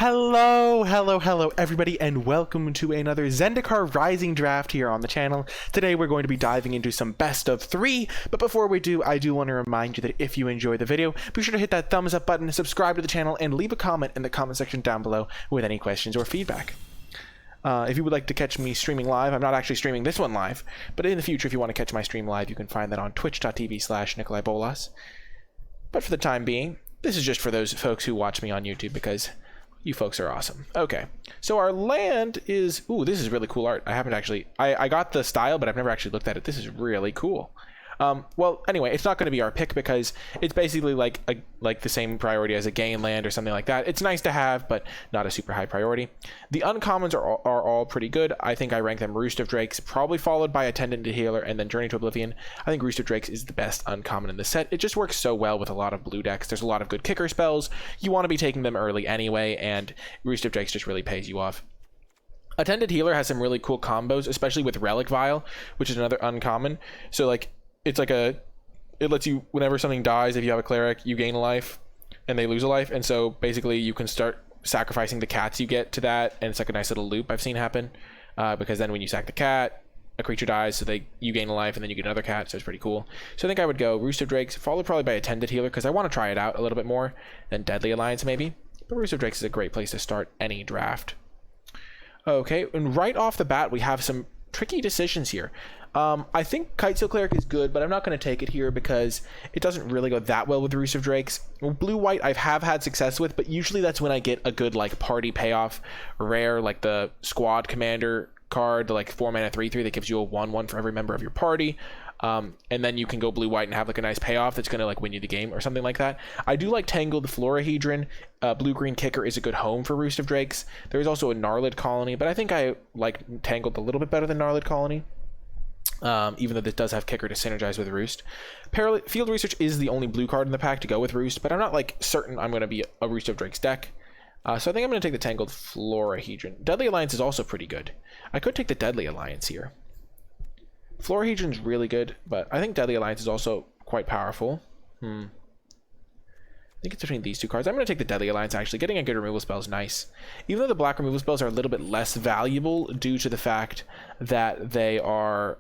Hello everybody, and welcome to another Zendikar Rising draft here on the channel. Today we're going to be diving into some best of 3, but before we do, I do want to remind you that if you enjoy the video, be sure to hit that thumbs up button, subscribe to the channel, and leave a comment in the comment section down below with any questions or feedback. If you would like to catch me streaming live, I'm not actually streaming this one live, but in the future, if you want to catch my stream live, you can find that on twitch.tv/NicolaiBolas. But for the time being, this is just for those folks who watch me on YouTube, because you folks are awesome. Okay, so our land is... Ooh, this is really cool art. I haven't actually... I got the style, but I've never actually looked at it. This is really cool. Well, anyway, it's not going to be our pick because it's basically like the same priority as a gain land or something like that. It's nice to have, but not a super high priority. The uncommons are all pretty good. I think I rank them Roost of Drakes, probably followed by Attendant to Healer, and then Journey to Oblivion. I think Roost of Drakes is the best uncommon in the set. It just works so well with a lot of blue decks. There's a lot of good kicker spells. You want to be taking them early anyway, and Roost of Drakes just really pays you off. Attendant Healer has some really cool combos, especially with Relic Vial, which is another uncommon. So like, it's like it lets you, whenever something dies, if you have a cleric, you gain a life and they lose a life. And so basically you can start sacrificing the cats you get to that. And it's like a nice little loop I've seen happen, because then when you sack the cat, a creature dies, so you gain a life and then you get another cat. So it's pretty cool. So I think I would go Roost of Drakes, followed probably by Attendant Healer, because I want to try it out a little bit more than Deadly Alliance maybe. But Roost of Drakes is a great place to start any draft. Okay, and right off the bat, we have some tricky decisions here. I think Kitesail Cleric is good, but I'm not going to take it here because it doesn't really go that well with Roost of Drakes. Blue-white I have had success with, but usually that's when I get a good like party payoff rare, like the Squad Commander card, the like 4-mana 3/3 that gives you a 1/1 for every member of your party. And then you can go blue-white and have like a nice payoff that's going to like win you the game or something like that. I do like Tangled Florahedron. Blue-green Kicker is a good home for Roost of Drakes. There's also a Gnarlid Colony, but I think I like Tangled a little bit better than Gnarlid Colony. Even though this does have Kicker to synergize with Roost. Field Research is the only blue card in the pack to go with Roost, but I'm not like certain I'm going to be a Roost of Drakes deck. So I think I'm going to take the Tangled Florahedron. Deadly Alliance is also pretty good. I could take the Deadly Alliance here. Florahedron's really good, but I think Deadly Alliance is also quite powerful. I think it's between these two cards. I'm going to take the Deadly Alliance, actually. Getting a good removal spell is nice. Even though the black removal spells are a little bit less valuable due to the fact that they are...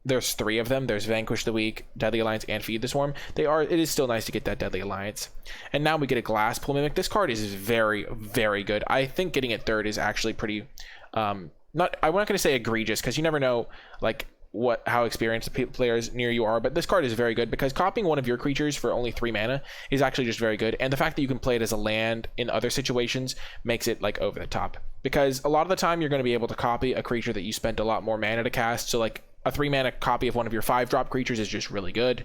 there's 3 of them. There's Vanquish the Weak, Deadly Alliance, and Feed the Swarm. It is still nice to get that Deadly Alliance. And now we get a Glasspool Mimic. This card is very, very good. I think getting it 3rd is actually pretty... I'm not going to say egregious, because you never know, like... how experienced the players near you are, but this card is very good because copying one of your creatures for only 3 mana is actually just very good, and the fact that you can play it as a land in other situations makes it like over the top, because a lot of the time you're going to be able to copy a creature that you spent a lot more mana to cast. So like a 3-mana copy of one of your 5-drop creatures is just really good.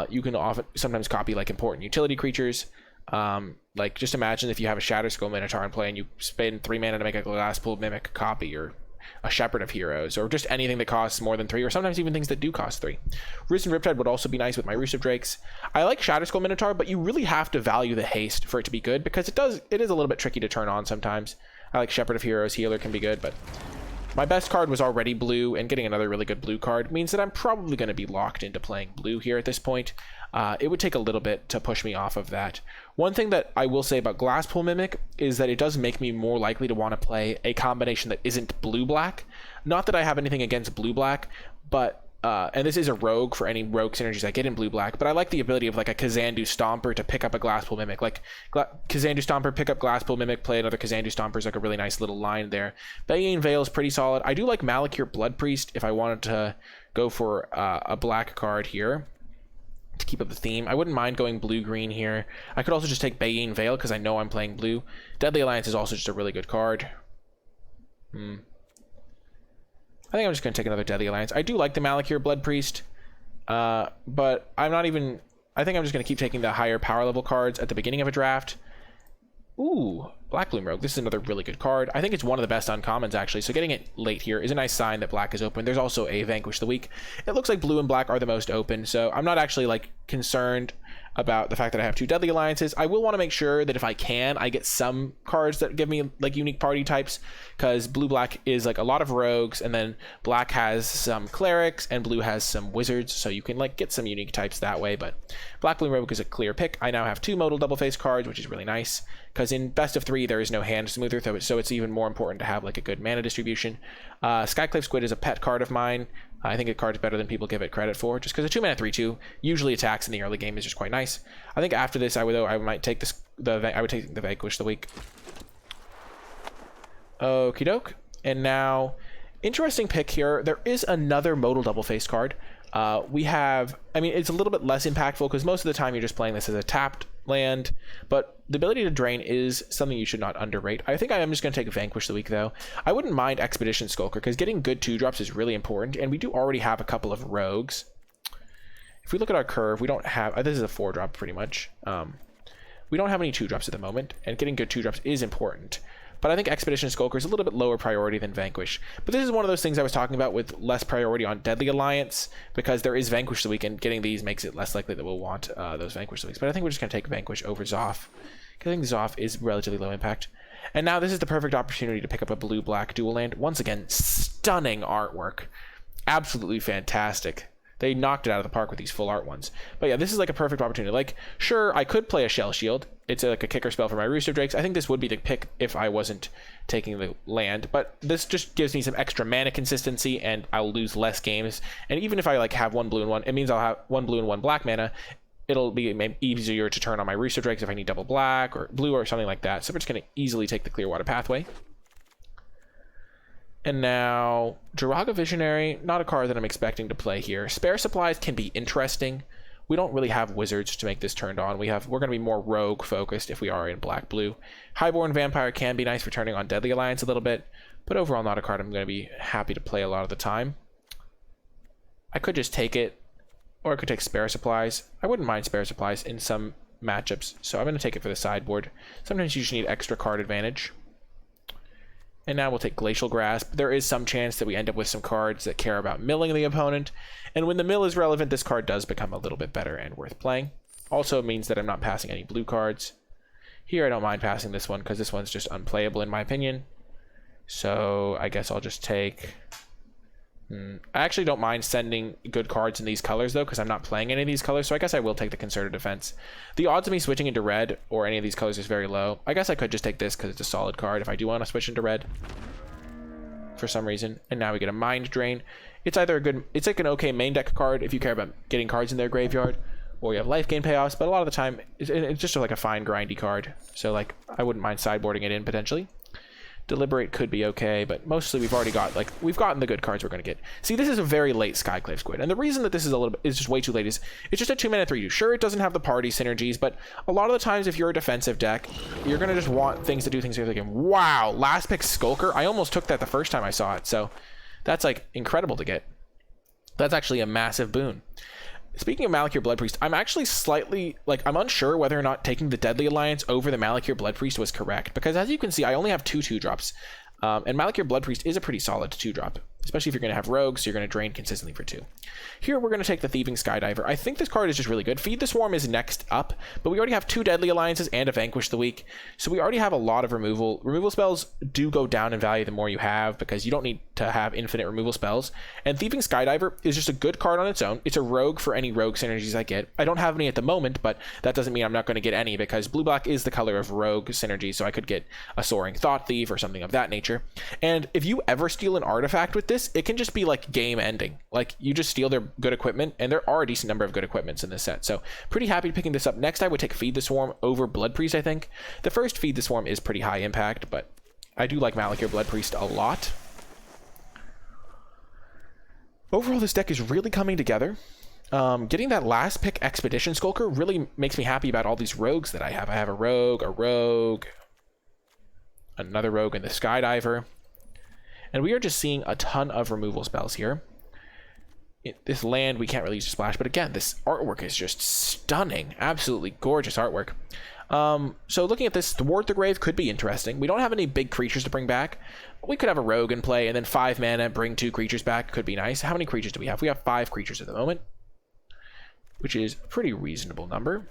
You can sometimes copy like important utility creatures. Like just imagine if you have a Shatterskull Minotaur in play and you spend 3 mana to make a Glasspool Mimic copy, or a Shepherd of Heroes, or just anything that costs more than 3, or sometimes even things that do cost 3. Roost and Riptide would also be nice with my Roost of Drakes. I like Shatterskull Minotaur, but you really have to value the haste for it to be good, because it is a little bit tricky to turn on sometimes. I like Shepherd of Heroes, Healer can be good, but my best card was already blue, and getting another really good blue card means that I'm probably going to be locked into playing blue here at this point. It would take a little bit to push me off of that. One thing that I will say about Glasspool Mimic is that it does make me more likely to want to play a combination that isn't blue-black. Not that I have anything against blue-black, but... and this is a rogue for any rogue synergies I get in blue-black, but I like the ability of like a Kazandu Stomper to pick up a Glasspool Mimic. Like Kazandu Stomper, pick up Glasspool Mimic, play another Kazandu Stomper is like a really nice little line there. Bane Veil is pretty solid. I do like Malakir Blood Priest if I wanted to go for a black card here to keep up the theme. I wouldn't mind going blue-green here. I could also just take Bane Veil because I know I'm playing blue. Deadly Alliance is also just a really good card. I think I'm just going to take another Deadly Alliance. I do like the Malakir Blood Priest, but I'm not even... I think I'm just going to keep taking the higher power level cards at the beginning of a draft. Ooh, Black Bloom Rogue. This is another really good card. I think it's one of the best uncommons, actually, so getting it late here is a nice sign that black is open. There's also a Vanquish the Weak. It looks like blue and black are the most open, so I'm not actually, like, concerned about the fact that I have 2 Deadly Alliances. I will want to make sure that if I can, I get some cards that give me, like, unique party types, because blue-black is, like, a lot of rogues, and then black has some clerics, and blue has some wizards, so you can, like, get some unique types that way, but Black Bloom Rogue is a clear pick. I now have 2 modal double-face cards, which is really nice. because in best of 3 there is no hand smoother, so it's even more important to have like a good mana distribution. Skyclave Squid is a pet card of mine. I think a card's better than people give it credit for, just because a 2-mana 3/2 usually attacks in the early game is just quite nice. I think after this, I might take I would take the Vanquish the Weak. Okie doke. And now, interesting pick here. There is another modal double-faced card. We have, I mean, it's a little bit less impactful because most of the time you're just playing this as a tapped land, but the ability to drain is something you should not underrate. I think I am just going to take Vanquish the Weak, though. I wouldn't mind Expedition Skulker because getting good 2-drops is really important, and we do already have a couple of rogues. If we look at our curve, we don't have, this is a 4-drop pretty much. We don't have any 2-drops at the moment, and getting good 2-drops is important. But I think Expedition Skulker is a little bit lower priority than Vanquish. But this is one of those things I was talking about with less priority on Deadly Alliance, because there is Vanquish the Weak, and getting these makes it less likely that we'll want those Vanquish the Weeks. But I think we're just going to take Vanquish over Zoff, because I think Zoff is relatively low impact. And now this is the perfect opportunity to pick up a blue-black dual land. Once again, stunning artwork. Absolutely fantastic. They knocked it out of the park with these full art ones. But yeah, this is like a perfect opportunity. Like, sure, I could play a Shell Shield. It's like a kicker spell for my Rooster Drakes. I think this would be the pick if I wasn't taking the land. But this just gives me some extra mana consistency, and I'll lose less games. And even if I like have 1 blue and 1, it means I'll have 1 blue and 1 black mana. It'll be maybe easier to turn on my Rooster Drakes if I need double black or blue or something like that. So we're just going to easily take the Clearwater Pathway. And now, Jiraga Visionary, not a card that I'm expecting to play here. Spare Supplies can be interesting. We don't really have wizards to make this turned on. We're going to be more rogue focused if we are in black-blue. Highborn Vampire can be nice for turning on Deadly Alliance a little bit, but overall not a card I'm going to be happy to play a lot of the time. I could just take it, or I could take Spare Supplies. I wouldn't mind Spare Supplies in some matchups, so I'm going to take it for the sideboard. Sometimes you just need extra card advantage. And now we'll take Glacial Grasp. There is some chance that we end up with some cards that care about milling the opponent. And when the mill is relevant, this card does become a little bit better and worth playing. Also means that I'm not passing any blue cards. Here I don't mind passing this one because this one's just unplayable in my opinion. So I guess I'll just take... I actually don't mind sending good cards in these colors though, because I'm not playing any of these colors, so I guess I will take the Concerted Defense. The odds of me switching into red or any of these colors is very low. I guess I could just take this because it's a solid card if I do want to switch into red for some reason. And now we get a Mind Drain. It's either a good, it's like an okay main deck card if you care about getting cards in their graveyard, or you have life gain payoffs, but a lot of the time it's just like a fine grindy card. So like I wouldn't mind sideboarding it in potentially. Deliberate could be okay, but mostly we've already got, like, we've gotten the good cards we're going to get. See, this is a very late Skyclave Squid, and the reason that this is a little bit, is just way too late is, it's just a 2-mana 3/2. Sure, it doesn't have the party synergies, but a lot of the times if you're a defensive deck, you're going to just want things to do things. You're thinking, wow, last pick Skulker? I almost took that the first time I saw it, so that's, like, incredible to get. That's actually a massive boon. Speaking of Malakir Bloodpriest, I'm actually slightly, like, I'm unsure whether or not taking the Deadly Alliance over the Malakir Bloodpriest was correct, because as you can see, I only have 2 2-drops, and Malakir Bloodpriest is a pretty solid 2-drop, especially if you're going to have rogues, so you're going to drain consistently for 2. Here, we're going to take the Thieving Skydiver. I think this card is just really good. Feed the Swarm is next up, but we already have 2 Deadly Alliances and a Vanquish the Weak, so we already have a lot of removal. Removal spells do go down in value the more you have, because you don't need to have infinite removal spells, and Thieving Skydiver is just a good card on its own. It's a rogue for any rogue synergies I get. I don't have any at the moment, but that doesn't mean I'm not going to get any, because blue-black is the color of rogue synergy, so I could get a Soaring Thought Thief or something of that nature. And if you ever steal an artifact with this, it can just be like game ending. Like, you just steal their good equipment, and there are a decent number of good equipments in this set, so pretty happy picking this up. Next I would take Feed the Swarm over Bloodpriest, I think. The first Feed the Swarm is pretty high impact, but I do like Malakir Bloodpriest a lot. Overall, this deck is really coming together. Getting that last pick Expedition Skulker really makes me happy about all these rogues that I have. I have a rogue, another rogue, and the Skydiver. And we are just seeing a ton of removal spells here. This land, we can't really use a splash, but again, this artwork is just stunning. Absolutely gorgeous artwork. So looking at this, Thwart the Grave could be interesting. We don't have any big creatures to bring back. We could have a rogue in play, and then 5 mana, bring 2 creatures back. Could be nice. How many creatures do we have? We have 5 creatures at the moment, which is a pretty reasonable number.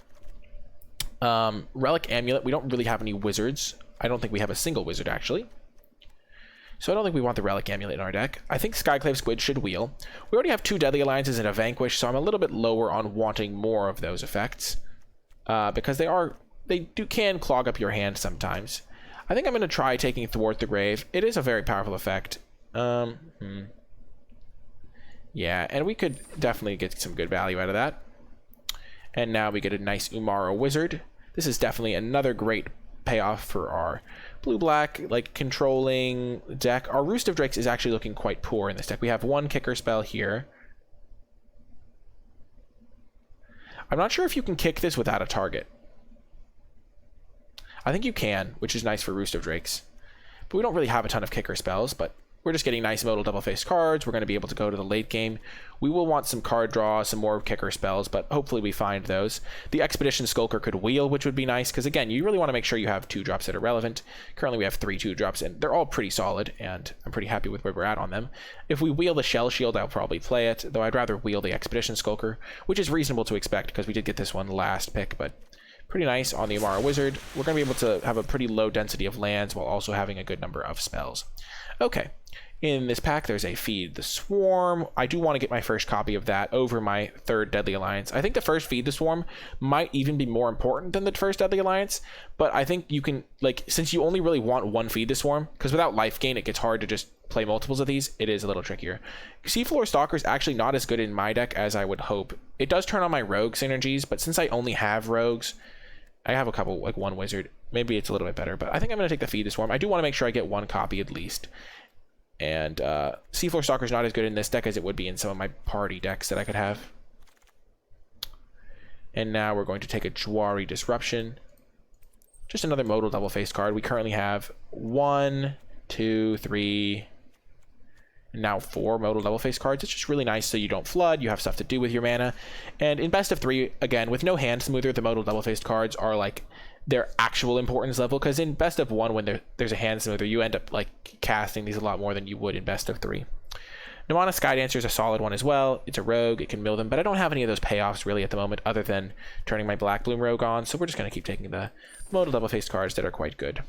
Relic Amulet. We don't really have any wizards. I don't think we have a single wizard, actually. So I don't think we want the Relic Amulet in our deck. I think Skyclave Squid should wheel. We already have 2 Deadly Alliances and a Vanquish, so I'm a little bit lower on wanting more of those effects. Because they are can clog up your hand sometimes. I think I'm going to try taking Thwart the Grave. It is a very powerful effect. Yeah, and we could definitely get some good value out of that. And now we get a nice Umara Wizard. This is definitely another great payoff for our blue-black, like, controlling deck. Our Roost of Drakes is actually looking quite poor in this deck. We have one kicker spell here. I'm not sure if you can kick this without a target. I think you can, which is nice for Roost of Drakes. But we don't really have a ton of kicker spells, but we're just getting nice modal double-faced cards. We're going to be able to go to the late game. We will want some card draw, some more kicker spells, but hopefully we find those. The Expedition Skulker could wheel, which would be nice, because again, you really want to make sure you have 2-drops that are relevant. Currently we have 3 2-drops, and they're all pretty solid, and I'm pretty happy with where we're at on them. If we wheel the Shell Shield, I'll probably play it, though I'd rather wheel the Expedition Skulker, which is reasonable to expect, because we did get this one last pick, but pretty nice on the Umara Wizard. We're going to be able to have a pretty low density of lands while also having a good number of spells. Okay. In this pack, there's a Feed the Swarm. I do want to get my first copy of that over my third Deadly Alliance. I think the first Feed the Swarm might even be more important than the first Deadly Alliance, but I think you can, like, since you only really want one Feed the Swarm, because without life gain, it gets hard to just play multiples of these. It is a little trickier. Seafloor Stalker is actually not as good in my deck as I would hope. It does turn on my rogue synergies, but since I only have rogues, I have a couple, like one wizard. Maybe it's a little bit better, but I think I'm going to take the Feed the Swarm. I do want to make sure I get one copy at least. And Seafloor Stalker is not as good in this deck as it would be in some of my party decks that I could have. And now we're going to take a Jwari Disruption. Just another modal double-faced card. We currently have 1, 2, 3, and now 4 modal double-faced cards. It's just really nice so you don't flood, you have stuff to do with your mana. And in best of 3, again, with no hand smoother, the modal double-faced cards are like their actual importance level, because in best of 1, when there's a hand smoother, you end up like casting these a lot more than you would in best of 3. Nimana Skydancer is a solid one as well. It's a rogue, it can mill them, but I don't have any of those payoffs really at the moment other than turning my Black Bloom Rogue on, so we're just going to keep taking the modal double-faced cards that are quite good.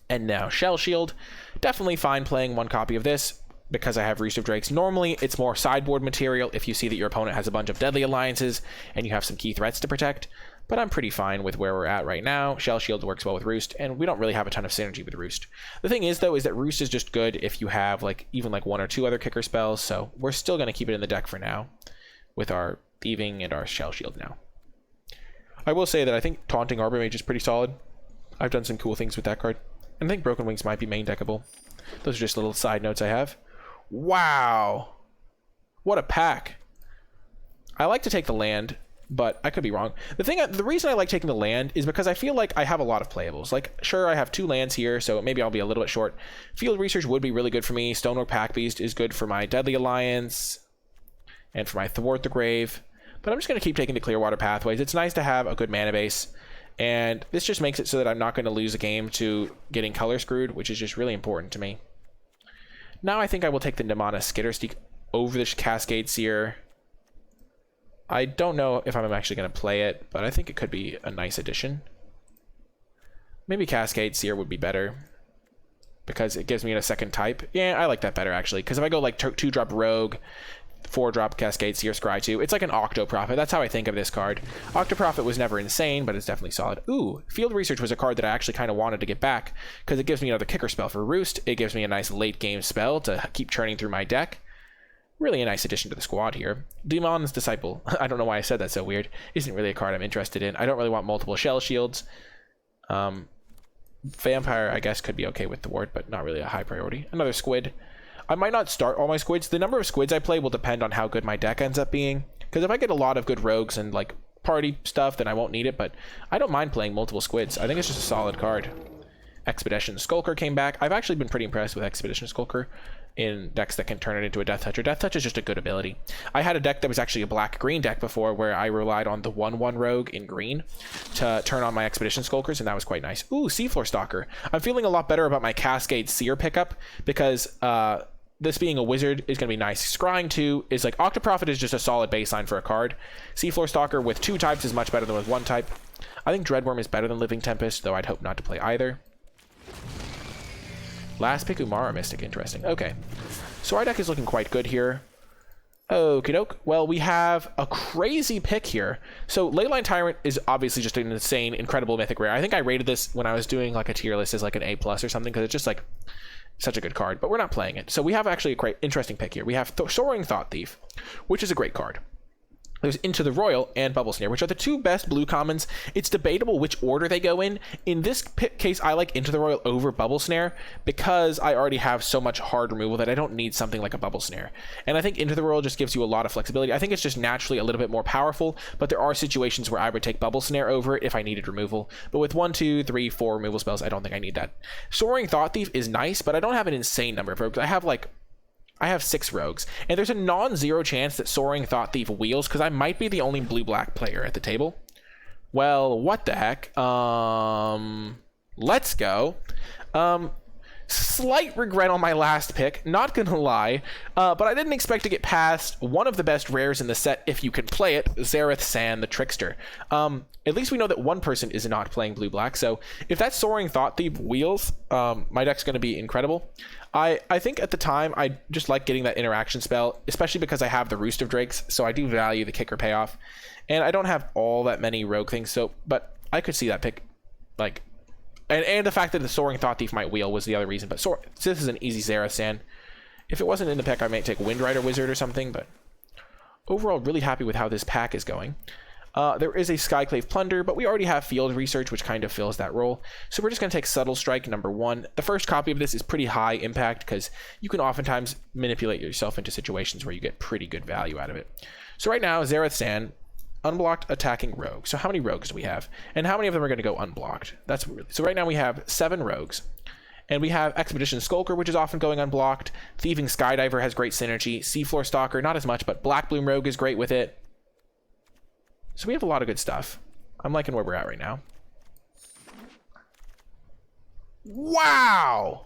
And now Shell Shield. Definitely fine playing one copy of this because I have Roost of Drakes. Normally it's more sideboard material if you see that your opponent has a bunch of Deadly Alliances and you have some key threats to protect, but I'm pretty fine with where we're at right now. Shell Shield works well with Roost, and we don't really have a ton of synergy with Roost. The thing is, though, is that Roost is just good if you have even 1 or 2 other kicker spells, so we're still going to keep it in the deck for now with our Thieving and our Shell Shield now. I will say that I think Taunting Arbor Mage is pretty solid. I've done some cool things with that card. And I think Broken Wings might be main deckable. Those are just little side notes I have. Wow! What a pack! I like to take the land, but I could be wrong. The reason I like taking the land is because I feel like I have a lot of playables. Like, sure, I have 2 lands here, so maybe I'll be a little bit short. Field Research would be really good for me. Stonework Packbeast is good for my Deadly Alliance and for my Thwart the Grave. But I'm just going to keep taking the Clearwater Pathways. It's nice to have a good mana base, and this just makes it so that I'm not going to lose a game to getting color screwed, which is just really important to me. Now I think I will take the Nimana Skittersteak over the Cascade Seer. I don't know if I'm actually going to play it, but I think it could be a nice addition. Maybe Cascade Seer would be better because it gives me a second type. Yeah, I like that better actually, because if I go like 2-drop Rogue, 4-drop Cascade Seer, Scry 2, it's like an Octo Prophet. That's how I think of this card. Octo Prophet was never insane, but it's definitely solid. Ooh, Field Research was a card that I actually kind of wanted to get back because it gives me another kicker spell for Roost. It gives me a nice late game spell to keep churning through my deck. Really a nice addition to the squad here. Demon's Disciple. I don't know why I said that so weird. Isn't really a card I'm interested in. I don't really want multiple Shell Shields. Vampire, I guess, could be okay with the ward, but not really a high priority. Another Squid. I might not start all my Squids. The number of Squids I play will depend on how good my deck ends up being. Because if I get a lot of good rogues and like party stuff, then I won't need it, but I don't mind playing multiple Squids. I think it's just a solid card. Expedition Skulker came back. I've actually been pretty impressed with Expedition Skulker in decks that can turn it into a Death Toucher. Death Touch is just a good ability. I had a deck that was actually a black-green deck before where I relied on the 1/1 rogue in green to turn on my Expedition Skulkers, and that was quite nice. Ooh, Seafloor Stalker. I'm feeling a lot better about my Cascade Seer pickup because this being a wizard is going to be nice. Scrying 2 is like, Octoprophet is just a solid baseline for a card. Seafloor Stalker with 2 types is much better than with 1 type. I think Dreadworm is better than Living Tempest, though I'd hope not to play either. Last pick, Umara Mystic. Interesting. Okay. So our deck is looking quite good here. Okie doke. Well, we have a crazy pick here. So Leyline Tyrant is obviously just an insane, incredible mythic rare. I think I rated this when I was doing like a tier list as like an A+ or something, because it's just like such a good card, but we're not playing it. So we have actually a quite interesting pick here. We have Soaring Thought Thief, which is a great card. There's Into the Royal and Bubble Snare, which are the two best blue commons. It's debatable which order they go in. In this case, I like Into the Royal over Bubble Snare because I already have so much hard removal that I don't need something like a Bubble Snare. And I think Into the Royal just gives you a lot of flexibility. I think it's just naturally a little bit more powerful, but there are situations where I would take Bubble Snare over it if I needed removal. But with 1, 2, 3, 4 removal spells, I don't think I need that. Soaring Thought Thief is nice, but I don't have an insane number of rogues. I have 6 rogues, and there's a non-zero chance that Soaring Thought Thief wheels because I might be the only blue-black player at the table. Well, what the heck? Let's go. Slight regret on my last pick, not gonna lie, but I didn't expect to get past one of the best rares in the set if you can play it, Zareth San the Trickster. At least we know that one person is not playing blue-black, so if that Soaring Thought Thief wheels, my deck's gonna be incredible. I think at the time I just like getting that interaction spell, especially because I have the Roost of Drakes, so I do value the kicker payoff. And I don't have all that many rogue things, so but I could see that pick, like, and the fact that the Soaring Thought Thief might wheel was the other reason. But so this is an easy Zareth San. If it wasn't in the pick, I might take Windrider Wizard or something. But overall, really happy with how this pack is going. There is a Skyclave Plunder, but we already have Field Research, which kind of fills that role. So we're just going to take Subtle Strike number 1. The first copy of this is pretty high impact because you can oftentimes manipulate yourself into situations where you get pretty good value out of it. So right now, Zareth San, unblocked attacking rogue. So how many rogues do we have? And how many of them are going to go unblocked? That's really, so right now we have 7 rogues. And we have Expedition Skulker, which is often going unblocked. Thieving Skydiver has great synergy. Seafloor Stalker, not as much, but Black Bloom Rogue is great with it. So we have a lot of good stuff. I'm liking where we're at right now. Wow!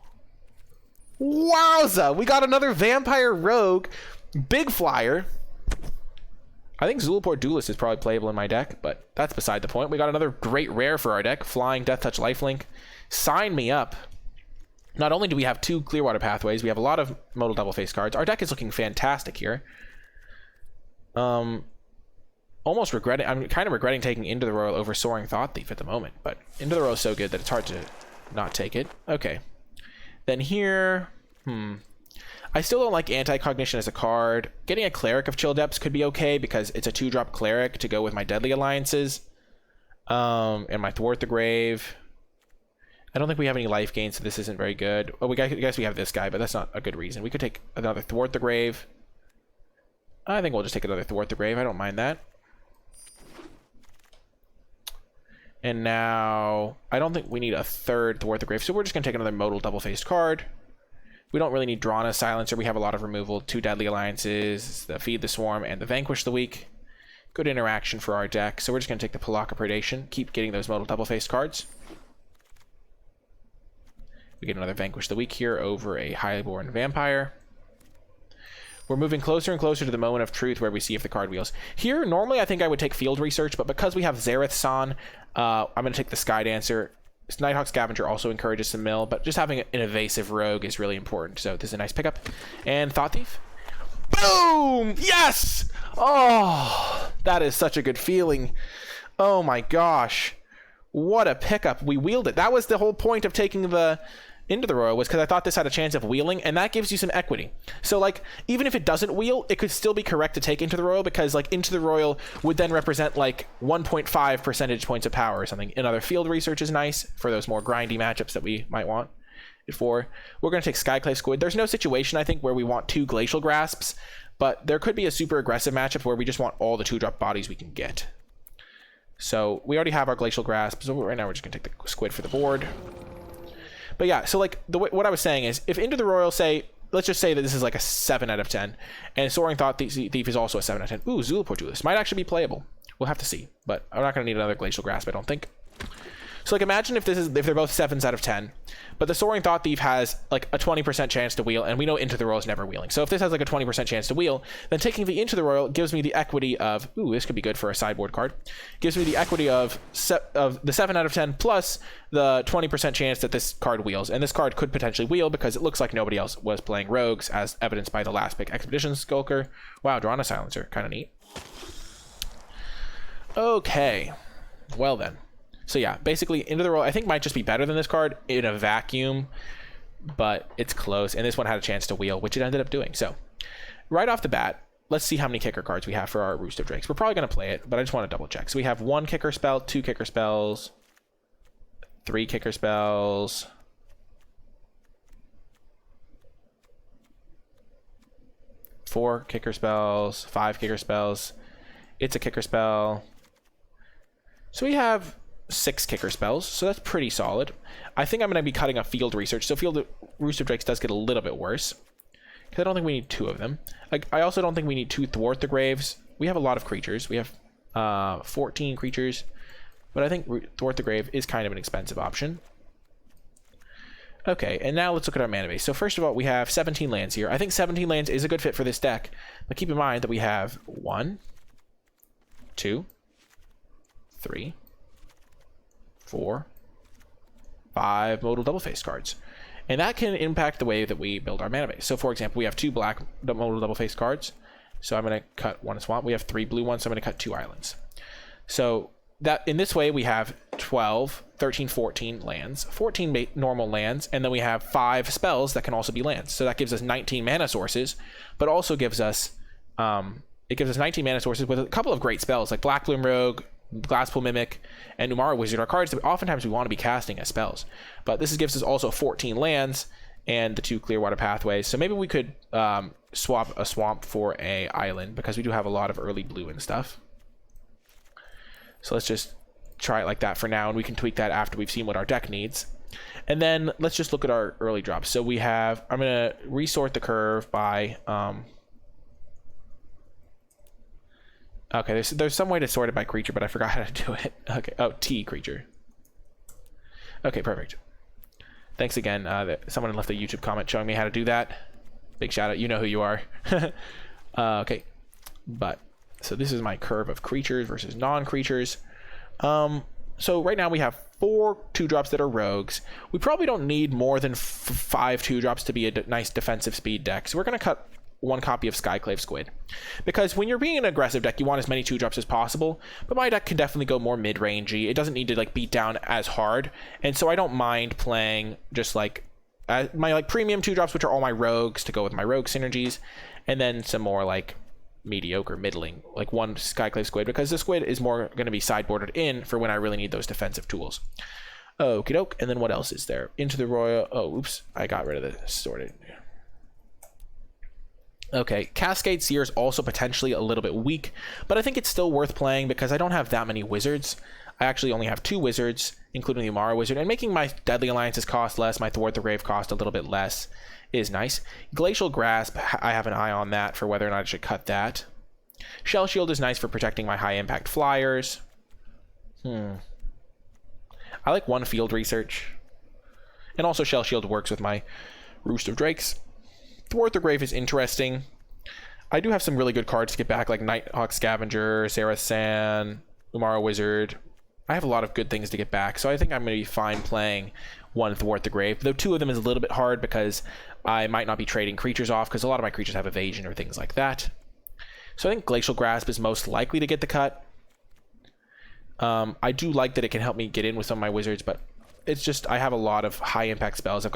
Wowza! We got another Vampire Rogue. Big flyer. I think Zulaport Duelist is probably playable in my deck, but that's beside the point. We got another great rare for our deck. Flying Death Touch Lifelink. Sign me up. Not only do we have 2 Clearwater Pathways, we have a lot of modal double face cards. Our deck is looking fantastic here. Almost regretting, I'm kind of regretting taking Into the Royal over Soaring Thought Thief at the moment, but Into the Royal is so good that it's hard to not take it. Okay. Then here, I still don't like Anti-Cognition as a card. Getting a Cleric of Chill Depths could be okay because it's a 2-drop Cleric to go with my Deadly Alliances. And my Thwart the Grave. I don't think we have any life gain, so this isn't very good. Oh, I guess we have this guy, but that's not a good reason. We could take another Thwart the Grave. I think we'll just take another Thwart the Grave. I don't mind that. And now, I don't think we need a third Thwart the Grave, so we're just going to take another modal double-faced card. We don't really need Drana Silencer. We have a lot of removal. 2 Deadly Alliances, the Feed the Swarm, and the Vanquish the Weak. Good interaction for our deck. So we're just going to take the Pelaka Predation. Keep getting those modal double-faced cards. We get another Vanquish the Weak here over a Highborn Vampire. We're moving closer and closer to the moment of truth where we see if the card wheels. Here, normally I think I would take Field Research, but because we have Zareth San, I'm going to take the Sky Dancer. Nighthawk Scavenger also encourages some mill, but just having an evasive rogue is really important. So this is a nice pickup. And Thought Thief. Boom! Yes! Oh, that is such a good feeling. Oh my gosh. What a pickup. We wheeled it. That was the whole point of taking the Into the Royal, was because I thought this had a chance of wheeling, and that gives you some equity. So like, even if it doesn't wheel, it could still be correct to take Into the Royal, because like Into the Royal would then represent like 1.5 percentage points of power or something. Another Field Research is nice for those more grindy matchups that we might want it for. We're going to take Skyclave Squid. There's no situation, I think, where we want 2 Glacial Grasps, but there could be a super aggressive matchup where we just want all the 2-drop bodies we can get. So we already have our Glacial Grasp, so right now we're just going to take the Squid for the board. But yeah, so like what I was saying is, if Into the Royal, say, let's just say that this is like a 7 out of 10, and Soaring Thought Thief is also a 7 out of 10. Ooh, Zulaport Duelist might actually be playable. We'll have to see, but I'm not going to need another Glacial Grasp, I don't think. So like imagine if they're both 7s out of 10, but the Soaring Thought Thief has like a 20% chance to wheel, and we know Into the Royal is never wheeling. So if this has like a 20% chance to wheel, then taking the Into the Royal gives me the equity of, ooh, this could be good for a sideboard card. Gives me the equity of the 7 out of 10 plus the 20% chance that this card wheels. And this card could potentially wheel because it looks like nobody else was playing rogues, as evidenced by the last pick, Expedition Skulker. Wow, drawing a Silencer, kind of neat. Okay, well then. So yeah, basically Into the Royal I think might just be better than this card in a vacuum, but it's close, and this one had a chance to wheel, which it ended up doing. So right off the bat, let's see how many kicker cards we have for our Roost of Drakes. We're probably going to play it, but I just want to double check. So we have 1 kicker spell, 2 kicker spells, 3 kicker spells, 4 kicker spells, 5 kicker spells. It's a kicker spell. So we have 6 kicker spells, so that's pretty solid. I think I'm going to be cutting a Field Research, so Roost of Drakes does get a little bit worse, because I don't think we need 2 of them. I also don't think we need 2 Thwart the Graves. We have a lot of creatures. We have 14 creatures, but I think Thwart the Grave is kind of an expensive option. Okay, and now let's look at our mana base. So first of all, we have 17 lands here. I think 17 lands is a good fit for this deck, but keep in mind that we have 1, 2, 3, 4, 5 modal double-faced cards. And that can impact the way that we build our mana base. So for example, we have 2 black modal double-faced cards. So I'm going to cut 1 swamp. We have 3 blue ones, so I'm going to cut 2 islands. So that in this way, we have 12, 13, 14 lands, 14 normal lands, and then we have 5 spells that can also be lands. So that gives us 19 mana sources, but also gives us, it gives us 19 mana sources with a couple of great spells like Black Bloom Rogue, Glasspool Mimic, and Umara Wizard are cards that oftentimes we want to be casting as spells. But this gives us also 14 lands and the 2 Clearwater Pathways. So maybe we could swap a swamp for a island, because we do have a lot of early blue and stuff. So let's just try it like that for now, and we can tweak that after we've seen what our deck needs. And then let's just look at our early drops. So we have, I'm going to resort the curve by... okay, there's some way to sort it by creature, but I forgot how to do it. Okay, oh, T creature. Okay, perfect. Thanks again. Someone left a YouTube comment showing me how to do that. Big shout out. You know who you are. Okay, but so this is my curve of creatures versus non-creatures. So right now we have 4 2-drops that are rogues. We probably don't need more than 5 2-drops to be a nice defensive speed deck. So we're going to cut 1 copy of Skyclave Squid, because when you're being an aggressive deck, you want as many 2-drops as possible, but my deck can definitely go more mid-rangey. It doesn't need to like beat down as hard, and so I don't mind playing just like my like premium 2-drops, which are all my rogues to go with my rogue synergies, and then some more like mediocre middling, like 1 Skyclave Squid, because the squid is more going to be sideboarded in for when I really need those defensive tools. Okie doke. And then what else is there? Into the Royal. Oh, oops, I got rid of the sorted. Okay, Cascade Seer is also potentially a little bit weak, but I think it's still worth playing because I don't have that many wizards. I actually only have 2 wizards, including the Umara Wizard, and making my Deadly Alliances cost less, my Thwart the Grave cost a little bit less, is nice. Glacial Grasp, I have an eye on that for whether or not I should cut that. Shell Shield is nice for protecting my high-impact flyers. I like 1 Field Research. And also Shell Shield works with my Roost of Drakes. Thwart the Grave is interesting. I do have some really good cards to get back, like Nighthawk Scavenger, Sereth San, Umara Wizard. I have a lot of good things to get back, so I think I'm going to be fine playing 1 Thwart the Grave, though 2 of them is a little bit hard because I might not be trading creatures off, because a lot of my creatures have evasion or things like that. So I think Glacial Grasp is most likely to get the cut. I do like that it can help me get in with some of my wizards, but it's just I have a lot of high impact spells.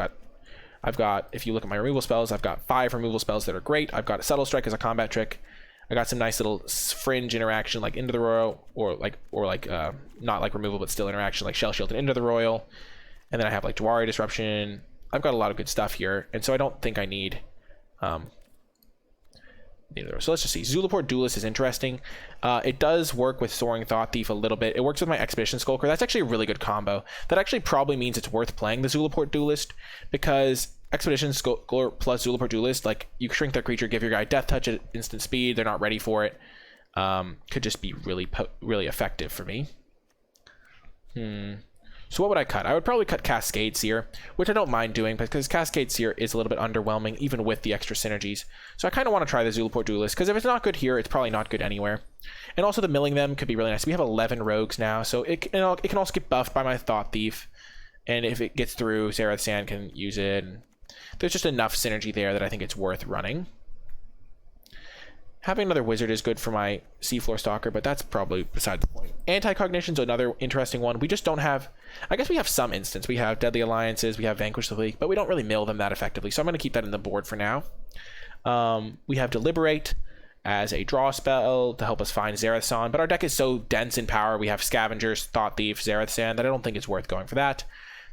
I've got, if you look at my removal spells, I've got 5 removal spells that are great. I've got a Subtle Strike as a combat trick. I got some nice little fringe interaction like Into the Royal, or not like removal but still interaction like Shell Shield and Into the Royal. And then I have like Dwari Disruption. I've got a lot of good stuff here, and so I don't think I need so let's just see. Zulaport Duelist is interesting. It does work with Soaring Thought Thief a little bit. It works with my Expedition Skulker. That's actually a really good combo. That actually probably means it's worth playing the Zulaport Duelist, because Expedition Skulker plus Zulaport Duelist, like, you shrink their creature, give your guy Death Touch at instant speed, they're not ready for it. Could just be really effective for me. So So what would I cut? I would probably cut Cascade Seer, which I don't mind doing because Cascade Seer is a little bit underwhelming even with the extra synergies. So I kind of want to try the Zulaport Duelist because if it's not good here, it's probably not good anywhere. And also the milling them could be really nice. We have 11 rogues now, so it can also get buffed by my Thought Thief. And if it gets through, Zerath Sand can use it. And there's just enough synergy there that I think it's worth running. Having another wizard is good for my Seafloor Stalker, but that's probably beside the point. Anti-Cognition's another interesting one. We just don't have... I guess we have some instance. We have Deadly Alliances, we have Vanquish the League, but we don't really mill them that effectively, so I'm going to keep that in the board for now. We have Deliberate as a draw spell to help us find Zerathsan, but our deck is so dense in power. We have Scavengers, Thought Thief, Zerath Sand, that I don't think it's worth going for that.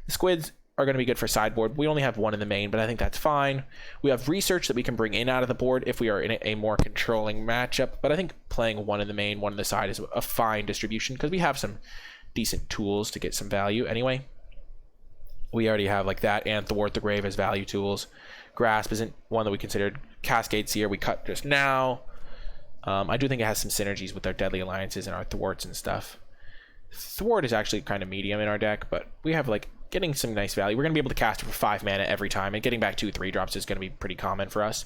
The Squids are going to be good for sideboard. We only have one in the main, but I think that's fine. We have Research that we can bring in out of the board if we are in a more controlling matchup, but I think playing one in the main, one in the side is a fine distribution because we have some decent tools to get some value anyway. We already have like that and Thwart the Grave as value tools. Grasp isn't one that we considered. Cascade Seer we cut just now. I do think it has some synergies with our Deadly Alliances and our Thwarts and stuff. Thwart is actually kind of medium in our deck, but we have like getting some nice value. We're going to be able to cast it for 5 mana every time, and getting back 2 3-drops is going to be pretty common for us.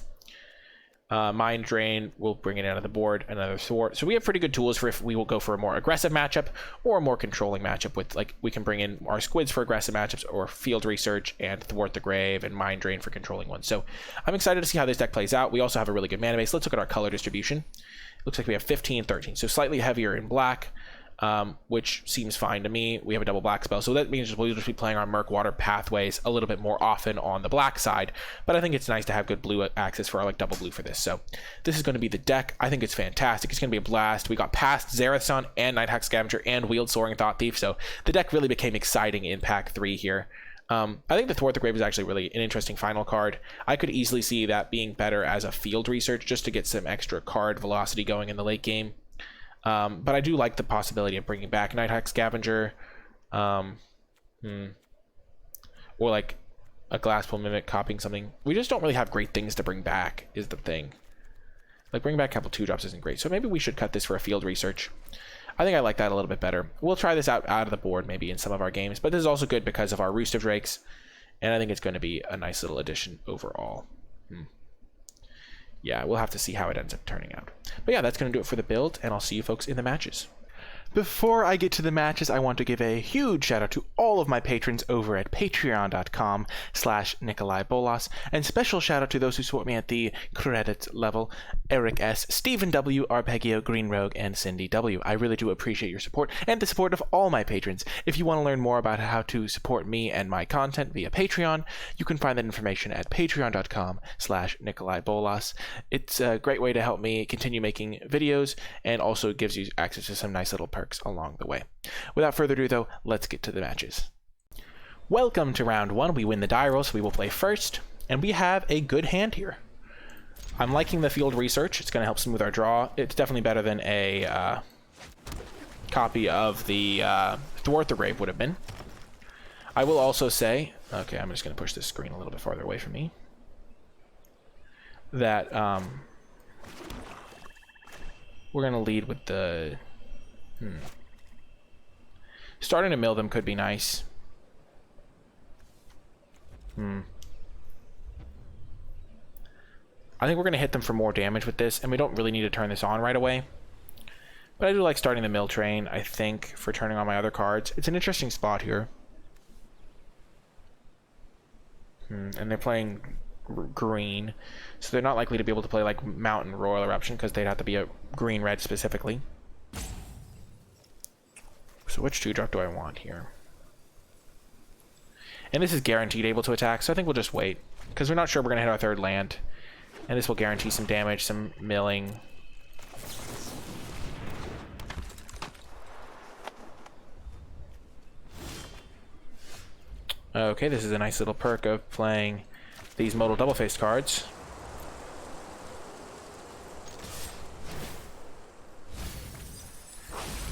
Mind Drain, we'll bring it out of the board, another Thwart. So we have pretty good tools for if we will go for a more aggressive matchup or a more controlling matchup with, like, we can bring in our Squids for aggressive matchups or Field Research and Thwart the Grave and Mind Drain for controlling ones. So I'm excited to see how this deck plays out. We also have a really good mana base. Let's look at our color distribution. It looks like we have 15, 13, so slightly heavier in black. Which seems fine to me. We have a double black spell, so that means we'll just be playing our Murkwater Pathways a little bit more often on the black side, but I think it's nice to have good blue access for our like double blue for this. So this is going to be the deck. I think it's fantastic. It's going to be a blast. We got past Zerathsan and Nighthawk Scavenger and Wield Soaring Thought Thief, so the deck really became exciting in pack 3 here. I think the Thwart the Grave is actually really an interesting final card. I could easily see that being better as a Field Research just to get some extra card velocity going in the late game. But I do like the possibility of bringing back Nighthawk Scavenger, or like a Glasspool Mimic copying something. We just don't really have great things to bring back, is the thing. Like, bringing back a couple 2-drops isn't great, so maybe we should cut this for a Field Research. I think I like that a little bit better. We'll try this out of the board maybe in some of our games, but this is also good because of our Roost of Drakes, and I think it's going to be a nice little addition overall. Yeah, we'll have to see how it ends up turning out. But yeah, that's going to do it for the build, and I'll see you folks in the matches. Before I get to the matches, I want to give a huge shout out to all of my patrons over at patreon.com/NicolaiBolas, and special shout out to those who support me at the credit level: Eric S., Stephen W., Arpeggio, Green Rogue, and Cindy W. I really do appreciate your support and the support of all my patrons. If you want to learn more about how to support me and my content via Patreon, you can find that information at patreon.com/NicolaiBolas. It's a great way to help me continue making videos, and also gives you access to some nice little perks along the way. Without further ado, though, let's get to the matches. Welcome to round 1. We win the die roll, so we will play first, and we have a good hand here. I'm liking the Field Research. It's going to help smooth our draw. It's definitely better than a copy of the Thwart the Grave would have been. I will also say, okay, I'm just going to push this screen a little bit farther away from me, that we're going to lead with the starting to mill them could be nice. I think we're going to hit them for more damage with this, and we don't really need to turn this on right away. But I do like starting the mill train, I think, for turning on my other cards. It's an interesting spot here. And they're playing green, so they're not likely to be able to play like Mountain Royal Eruption, because they'd have to be a green-red specifically. So which 2-drop do I want here? And this is guaranteed able to attack, so I think we'll just wait, because we're not sure we're going to hit our 3rd land. And this will guarantee some damage, some milling. Okay, this is a nice little perk of playing these modal double-faced cards.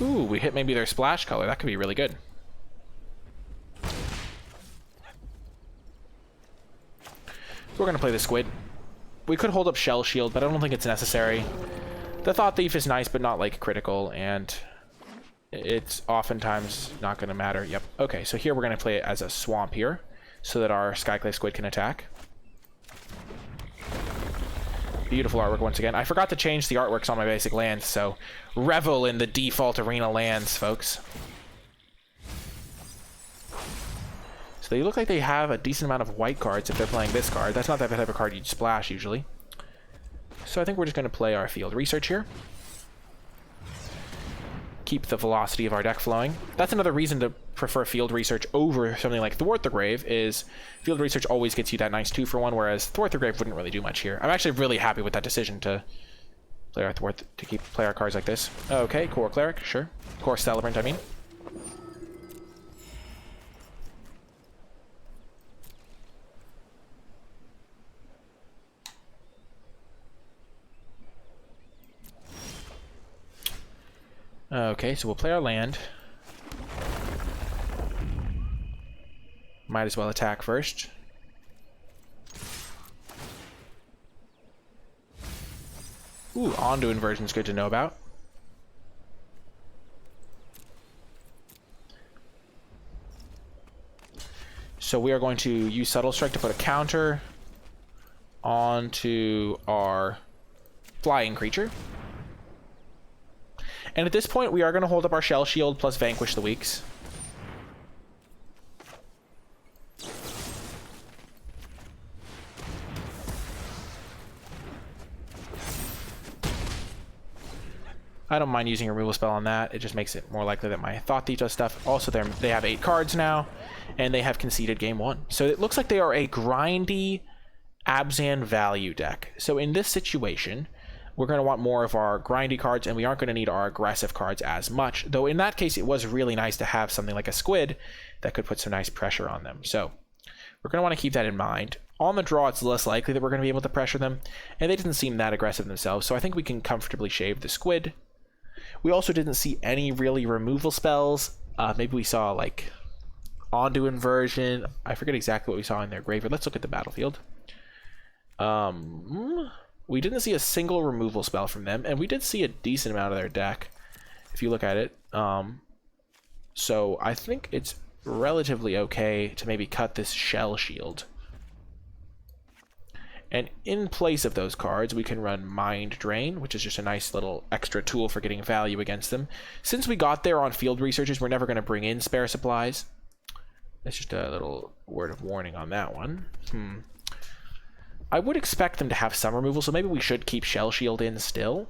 Ooh, we hit maybe their splash color. That could be really good. We're going to play the Squid. We could hold up Shell Shield, but I don't think it's necessary. The Thought Thief is nice, but not, like, critical, and it's oftentimes not going to matter. Yep. Okay, so here we're going to play it as a swamp here, so that our Skyclave Squid can attack. Beautiful artwork once again. I forgot to change the artworks on my basic lands, so revel in the default arena lands, folks. So they look like they have a decent amount of white cards if they're playing this card. That's not that type of card you'd splash usually. So I think we're just going to play our field research here. Keep the velocity of our deck flowing. That's another reason to prefer field research over something like Thwart the Grave, is field research always gets you that nice 2-for-1, whereas Thwart the Grave wouldn't really do much here. I'm actually really happy with that decision to play our Thwart, to play our cards like this. Okay, Core Cleric, sure. Core Celebrant, I mean. Okay, so we'll play our land. Might as well attack first. Ooh, Ondu Inversion's good to know about. So we are going to use Subtle Strike to put a counter onto our flying creature. And at this point, we are going to hold up our Shell Shield plus Vanquish the Weaks. I don't mind using a removal spell on that. It just makes it more likely that my Thought Thief does stuff. Also, they have 8 cards now, and they have conceded game 1. So it looks like they are a grindy Abzan value deck. So in this situation, we're going to want more of our grindy cards, and we aren't going to need our aggressive cards as much. Though in that case, it was really nice to have something like a Squid that could put some nice pressure on them. So we're going to want to keep that in mind. On the draw, it's less likely that we're going to be able to pressure them, and they didn't seem that aggressive themselves, so I think we can comfortably shave the Squid. We also didn't see any really removal spells. Maybe we saw, like, Ondu Inversion. I forget exactly what we saw in their graveyard. Let's look at the battlefield. We didn't see a single removal spell from them, and we did see a decent amount of their deck, if you look at it. So I think it's relatively okay to maybe cut this Shell Shield. And in place of those cards, we can run Mind Drain, which is just a nice little extra tool for getting value against them. Since we got there on field researches, we're never going to bring in spare supplies. That's just a little word of warning on that one. I would expect them to have some removal, so maybe we should keep Shell Shield in still.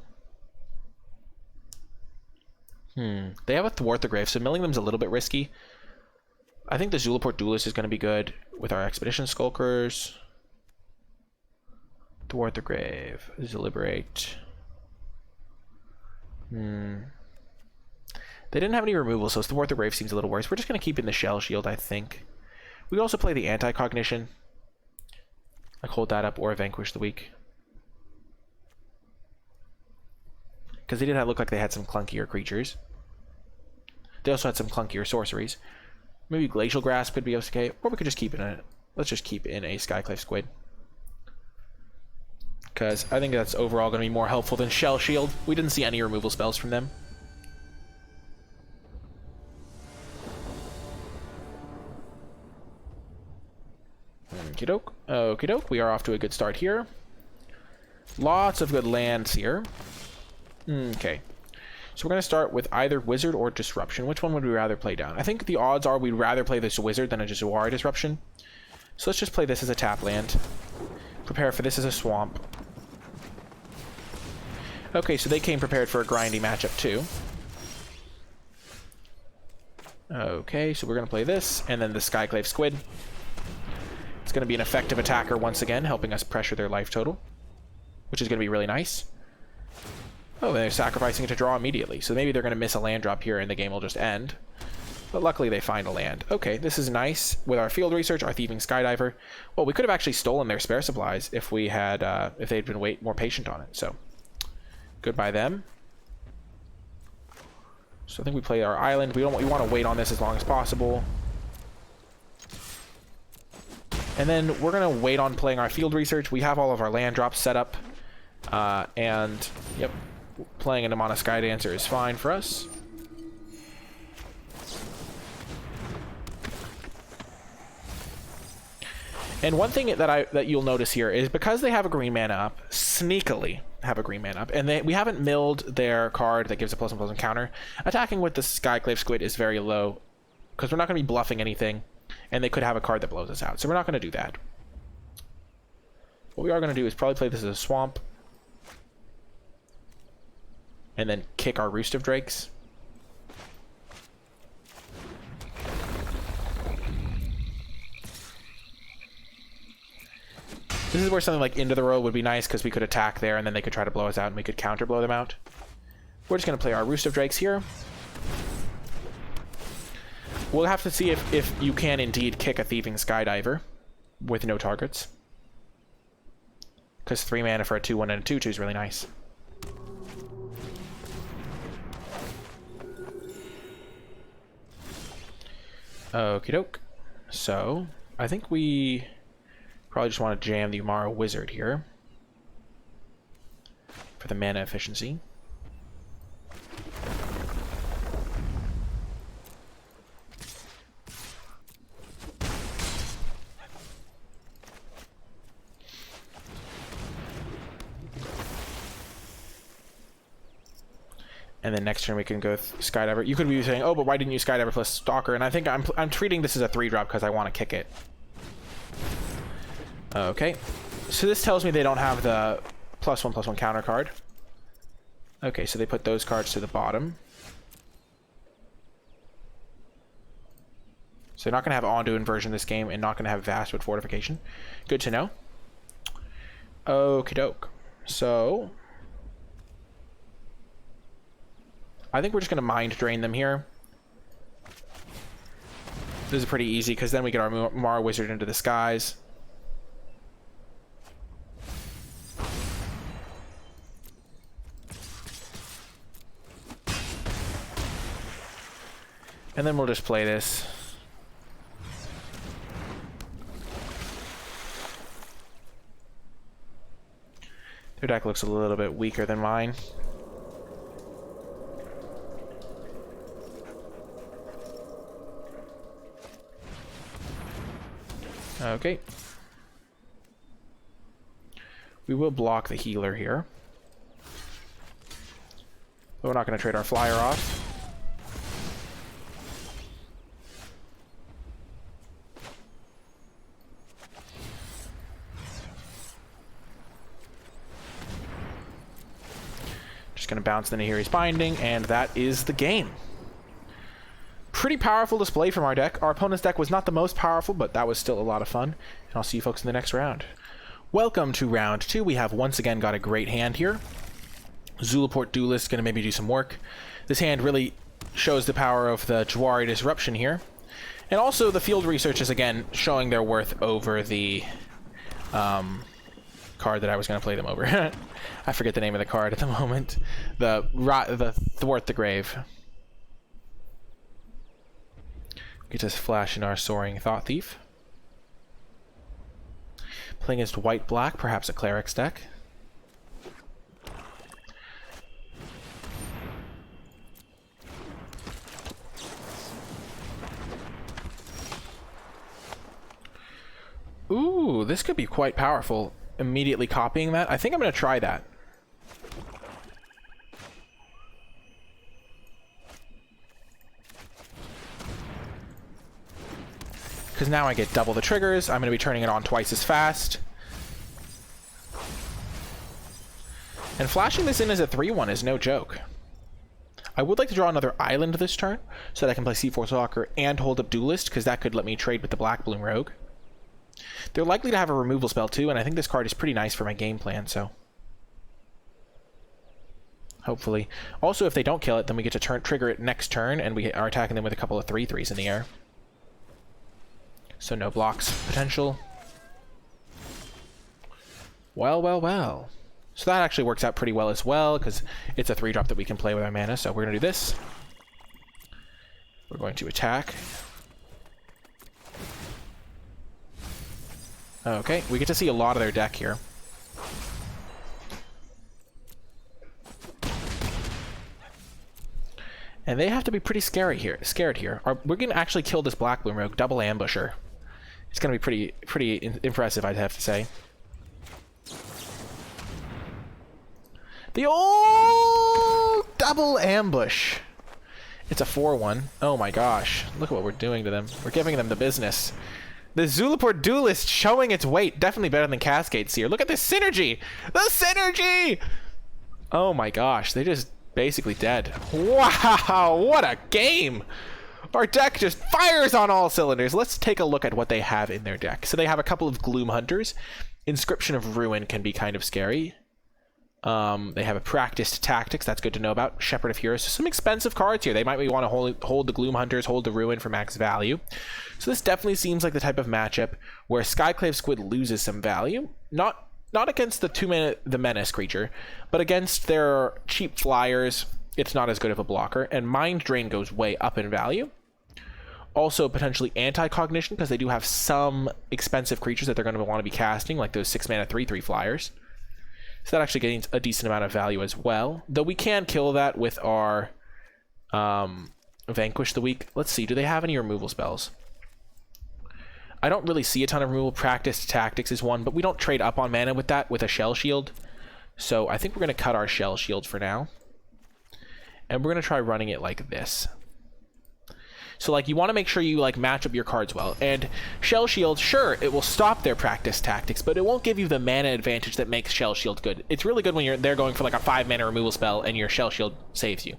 They have a Thwart the Grave, so milling them is a little bit risky. I think the Zulaport Duelist is going to be good with our Expedition Skulkers. Thwart the Grave, Deliberate. They didn't have any removal, so Thwart the Grave seems a little worse. We're just going to keep in the Shell Shield, I think. We also play the Anti-Cognition. Like hold that up or Vanquish the Weak. Because they did look like they had some clunkier creatures. They also had some clunkier sorceries. Maybe Glacial Grasp could be okay, or we could just keep in a... Let's just keep in a Skyclave Squid. Because I think that's overall going to be more helpful than Shell Shield. We didn't see any removal spells from them. Okie doke. Okie doke. We are off to a good start here. Lots of good lands here. Okay. So we're going to start with either Wizard or Disruption. Which one would we rather play down? I think the odds are we'd rather play this Wizard than a Jawari Disruption. So let's just play this as a tap land. Prepare for this as a swamp. Okay, so they came prepared for a grindy matchup too. Okay, so we're going to play this, and then the Skyclave Squid. It's going to be an effective attacker once again, helping us pressure their life total, which is going to be really nice. Oh, and they're sacrificing it to draw immediately, so maybe they're going to miss a land drop here and the game will just end. But luckily they find a land. Okay, this is nice. With our field research, our Thieving Skydiver. Well, we could have actually stolen their spare supplies if we had, if they'd been more patient on it. So, goodbye them. So I think we play our island. We want to wait on this as long as possible. And then we're going to wait on playing our field research. We have all of our land drops set up. And, yep, playing an Amana Sky Dancer is fine for us. And one thing that you'll notice here is because they have a green mana up, sneakily have a green mana up, and we haven't milled their card that gives a +1/+1 counter. Attacking with the Skyclave Squid is very low because we're not going to be bluffing anything, and they could have a card that blows us out. So we're not going to do that. What we are going to do is probably play this as a swamp, and then kick our Roost of Drakes. This is where something like Into the Road would be nice because we could attack there and then they could try to blow us out and we could counter blow them out. We're just going to play our Roost of Drakes here. We'll have to see if you can indeed kick a Thieving Skydiver with no targets. Because 3 mana for a 2/1 and a 2/2 is really nice. Okie doke. So, I think we probably just want to jam the Umara Wizard here for the mana efficiency. And then next turn we can go Skydiver. You could be saying, oh, but why didn't you Skydiver plus Stalker? And I think I'm treating this as a 3-drop because I want to kick it. Okay. So this tells me they don't have the +1/+1 counter card. Okay, so they put those cards to the bottom. So they're not going to have Ondu Inversion this game and not going to have Vastwood Fortification. Good to know. Okie doke. So I think we're just going to Mind Drain them here. This is pretty easy because then we get our Umara Wizard into the skies. And then we'll just play this. Their deck looks a little bit weaker than mine. Okay. We will block the healer here. But we're not going to trade our flyer off. Just going to bounce the Nahiri's Binding, and that is the game. Pretty powerful display from our deck. Our opponent's deck was not the most powerful, but that was still a lot of fun. And I'll see you folks in the next round. Welcome to round 2. We have once again got a great hand here. Zulaport Duelist is going to maybe do some work. This hand really shows the power of the Jwari Disruption here. And also the Field Research is again showing their worth over the card that I was going to play them over. I forget the name of the card at the moment. The Thwart the Grave. Get to flash in our Soaring Thought Thief. Playing against white-black, perhaps a Cleric's deck. Ooh, this could be quite powerful. Immediately copying that. I think I'm going to try that. Because now I get double the triggers. I'm going to be turning it on twice as fast. And flashing this in as a 3/1 is no joke. I would like to draw another island this turn so that I can play C4 Stalker and hold up Duelist, because that could let me trade with the Black Bloom Rogue. They're likely to have a removal spell too, and I think this card is pretty nice for my game plan, so hopefully. Also, if they don't kill it, then we get to trigger it next turn, and we are attacking them with a couple of 3/3s in the air. So no blocks potential. Well, well, well. So that actually works out pretty well as well, because it's a 3-drop that we can play with our mana. So we're going to do this. We're going to attack. Okay, we get to see a lot of their deck here. And they have to be pretty scared here. We're going to actually kill this Black Bloom Rogue, double ambusher. It's going to be pretty impressive, I'd have to say. The old double ambush. It's a 4-1. Oh my gosh. Look at what we're doing to them. We're giving them the business. The Zulaport Duelist showing its weight. Definitely better than Cascade Seer. Look at this synergy! The synergy! Oh my gosh. They're just basically dead. Wow! What a game! Our deck just fires on all cylinders. Let's take a look at what they have in their deck. So they have a couple of Gloom Hunters. Inscription of Ruin can be kind of scary. They have a Practiced Tactics. That's good to know about. Shepherd of Heroes. So some expensive cards here. They might want to hold the Gloom Hunters, hold the Ruin for max value. So this definitely seems like the type of matchup where Skyclave Squid loses some value. Not against the Menace creature, but against their cheap flyers, it's not as good of a blocker. And Mind Drain goes way up in value. Also potentially Anti-Cognition, because they do have some expensive creatures that they're going to want to be casting, like those 6-mana 3/3 flyers. So that actually gains a decent amount of value as well. Though we can kill that with our Vanquish the Weak. Let's see, do they have any removal spells? I don't really see a ton of removal. Practiced Tactics is one, but we don't trade up on mana with that with a Shell Shield. So I think we're going to cut our Shell Shield for now. And we're going to try running it like this. So like you want to make sure you like match up your cards well. And Shell Shield, sure, it will stop their Practice Tactics, but it won't give you the mana advantage that makes Shell Shield good. It's really good when they're going for like a 5-mana removal spell and your Shell Shield saves you.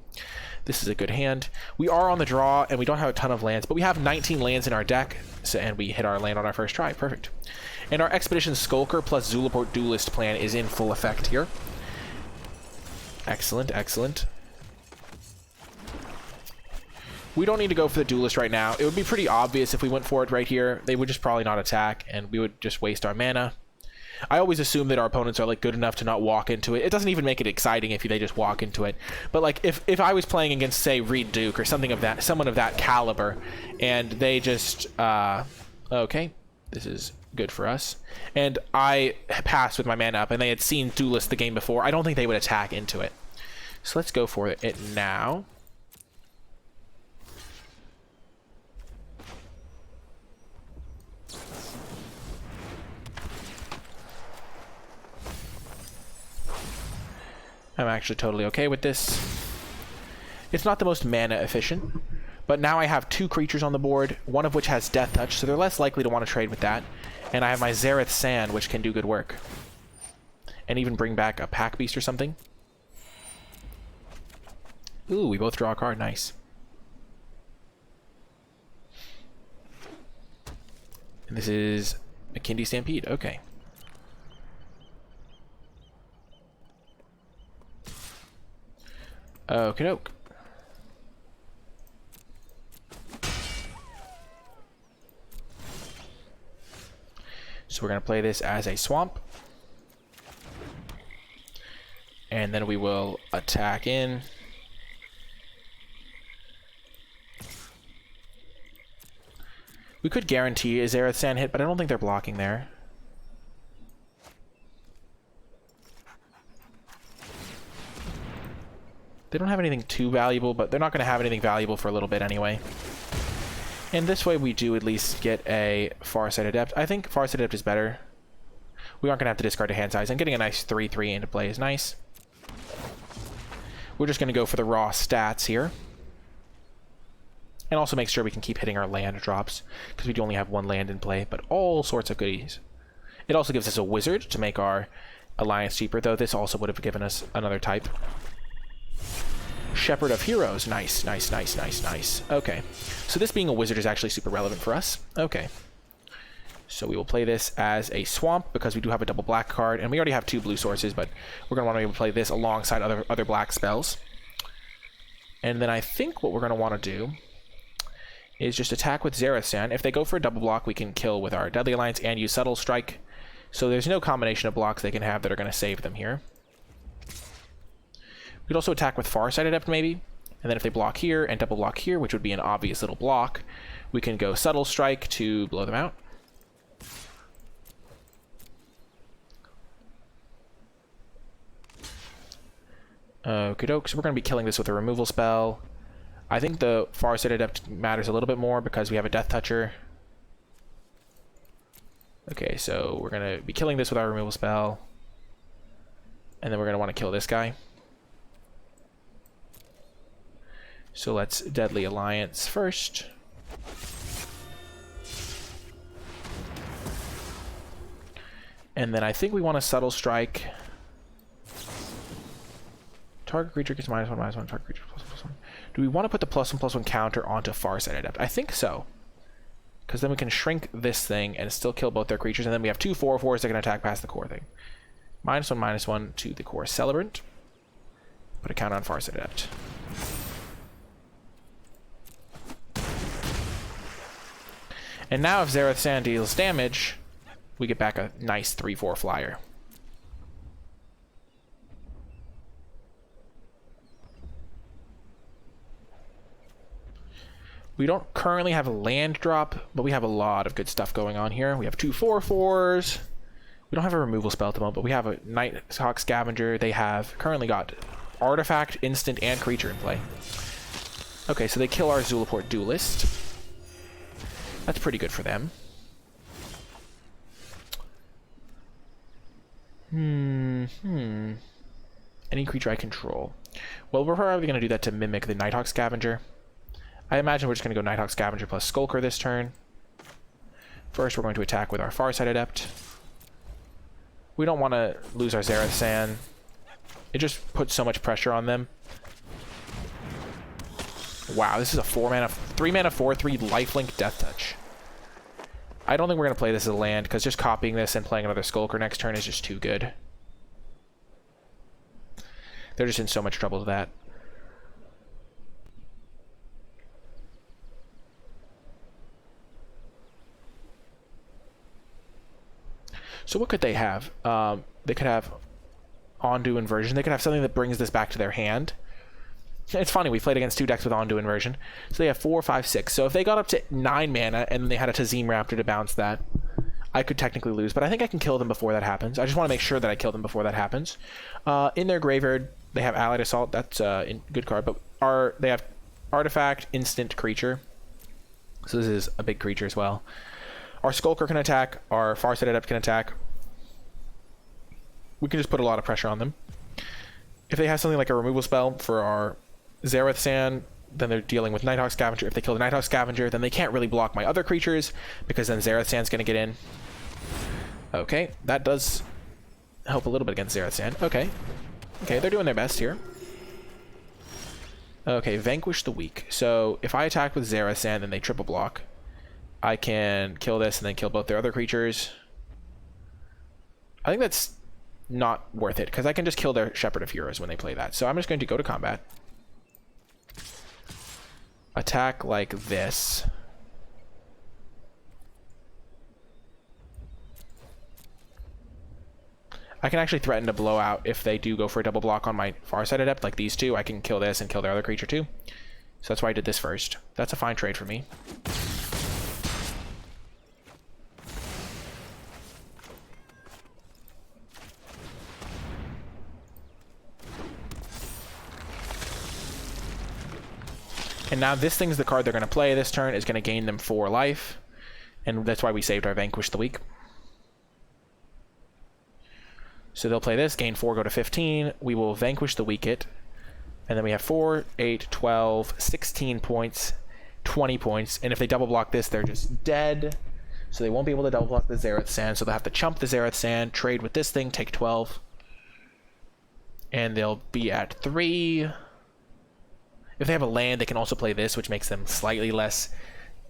This is a good hand. We are on the draw and we don't have a ton of lands, but we have 19 lands in our deck, and we hit our land on our first try. Perfect. And our Expedition Skulker plus Zulaport Duelist plan is in full effect here. Excellent, excellent. We don't need to go for the Duelist right now. It would be pretty obvious if we went for it right here. They would just probably not attack, and we would just waste our mana. I always assume that our opponents are like good enough to not walk into it. It doesn't even make it exciting if they just walk into it. But like if I was playing against, say, Reed Duke or someone of that caliber, and they just okay, this is good for us, and I passed with my mana up, and they had seen Duelist the game before, I don't think they would attack into it. So let's go for it now. I'm actually totally okay with this. It's not the most mana efficient, but now I have 2 creatures on the board, one of which has Death Touch, so they're less likely to want to trade with that. And I have my Zareth Sand, which can do good work. And even bring back a Pack Beast or something. Ooh, we both draw a card. Nice. And this is a Kindi Stampede. Okay. Okie doke. So we're going to play this as a swamp. And then we will attack in. We could guarantee a Zareth Sand hit, but I don't think they're blocking there. They don't have anything too valuable, but they're not going to have anything valuable for a little bit anyway. And this way we do at least get a Farsight Adept. I think Farsight Adept is better. We aren't going to have to discard a hand size, and getting a nice 3/3 into play is nice. We're just going to go for the raw stats here. And also make sure we can keep hitting our land drops, because we do only have 1 land in play, but all sorts of goodies. It also gives us a wizard to make our alliance cheaper, though this also would have given us another type. Shepherd of Heroes. Nice, nice, nice, nice, nice. Okay. So this being a wizard is actually super relevant for us. Okay. So we will play this as a swamp because we do have a double black card, and we already have 2 blue sources, but we're going to want to be able to play this alongside other black spells. And then I think what we're going to want to do is just attack with Zareth Sand. If they go for a double block, we can kill with our Deadly Alliance and use Subtle Strike. So there's no combination of blocks they can have that are going to save them here. We could also attack with Farsight Adept maybe, and then if they block here and double block here, which would be an obvious little block, we can go Subtle Strike to blow them out. Okie doke, so we're going to be killing this with a removal spell. I think the Farsight Adept matters a little bit more because we have a Death Toucher. Okay, so we're going to be killing this with our removal spell. And then we're going to want to kill this guy. So let's Deadly Alliance first. And then I think we want to Subtle Strike. Target creature gets -1/-1. Target creature +1/+1. Do we want to put the +1/+1 counter onto Farsight Adept? I think so. Because then we can shrink this thing and still kill both their creatures. And then we have 2 4/4s that can attack past the core thing. -1/-1 to the core Celebrant. Put a counter on Farsight Adept. And now if Zerath Sand deals damage, we get back a nice 3/4 flyer. We don't currently have a land drop, but we have a lot of good stuff going on here. We have 2 4/4s. We don't have a removal spell at the moment, but we have a Nighthawk Scavenger. They have currently got artifact, instant, and creature in play. Okay, so they kill our Zulaport Duelist. That's pretty good for them. Any creature I control. Well, we're probably going to do that to mimic the Nighthawk Scavenger. I imagine we're just going to go Nighthawk Scavenger plus Skulker this turn. First, we're going to attack with our Farsight Adept. We don't want to lose our Zerath Sand. It just puts so much pressure on them. Wow, this is a 3-mana 4/3 lifelink Death Touch. I don't think we're going to play this as a land, because just copying this and playing another Skulker next turn is just too good. They're just in so much trouble with that. So what could they have? They could have Ondu Inversion. They could have something that brings this back to their hand. It's funny, we played against 2 decks with Ondu Inversion. So they have 4, 5, 6. So if they got up to 9 mana and they had a Tazim Raptor to bounce that, I could technically lose. But I think I can kill them before that happens. I just want to make sure that I kill them before that happens. In their graveyard, they have Allied Assault. That's a good card. But they have Artifact, Instant, Creature. So this is a big creature as well. Our Skulker can attack. Our Farsight Adept can attack. We can just put a lot of pressure on them. If they have something like a removal spell for our Zerath Sand, then they're dealing with Nighthawk Scavenger. If they kill the Nighthawk Scavenger, then they can't really block my other creatures, because then Zerath Sand's going to get in. Okay, that does help a little bit against Zerath Sand. Okay, they're doing their best here. Okay, Vanquish the Weak. So if I attack with Zerath Sand and they triple block, I can kill this and then kill both their other creatures. I think that's not worth it, because I can just kill their Shepherd of Heroes when they play that. So I'm just going to go to combat. Attack like this. I can actually threaten to blow out if they do go for a double block on my Farsight Adept, like these two. I can kill this and kill their other creature too. So that's why I did this first. That's a fine trade for me. And now this thing's the card they're going to play this turn. Is going to gain them 4 life. And that's why we saved our Vanquish the Weak. So they'll play this, gain 4, go to 15. We will Vanquish the Weak it. And then we have 4, 8, 12, 16 points, 20 points. And if they double block this, they're just dead. So they won't be able to double block the Zerath Sand. So they'll have to chump the Zerath Sand, trade with this thing, take 12. And they'll be at 3. If they have a land, they can also play this, which makes them slightly less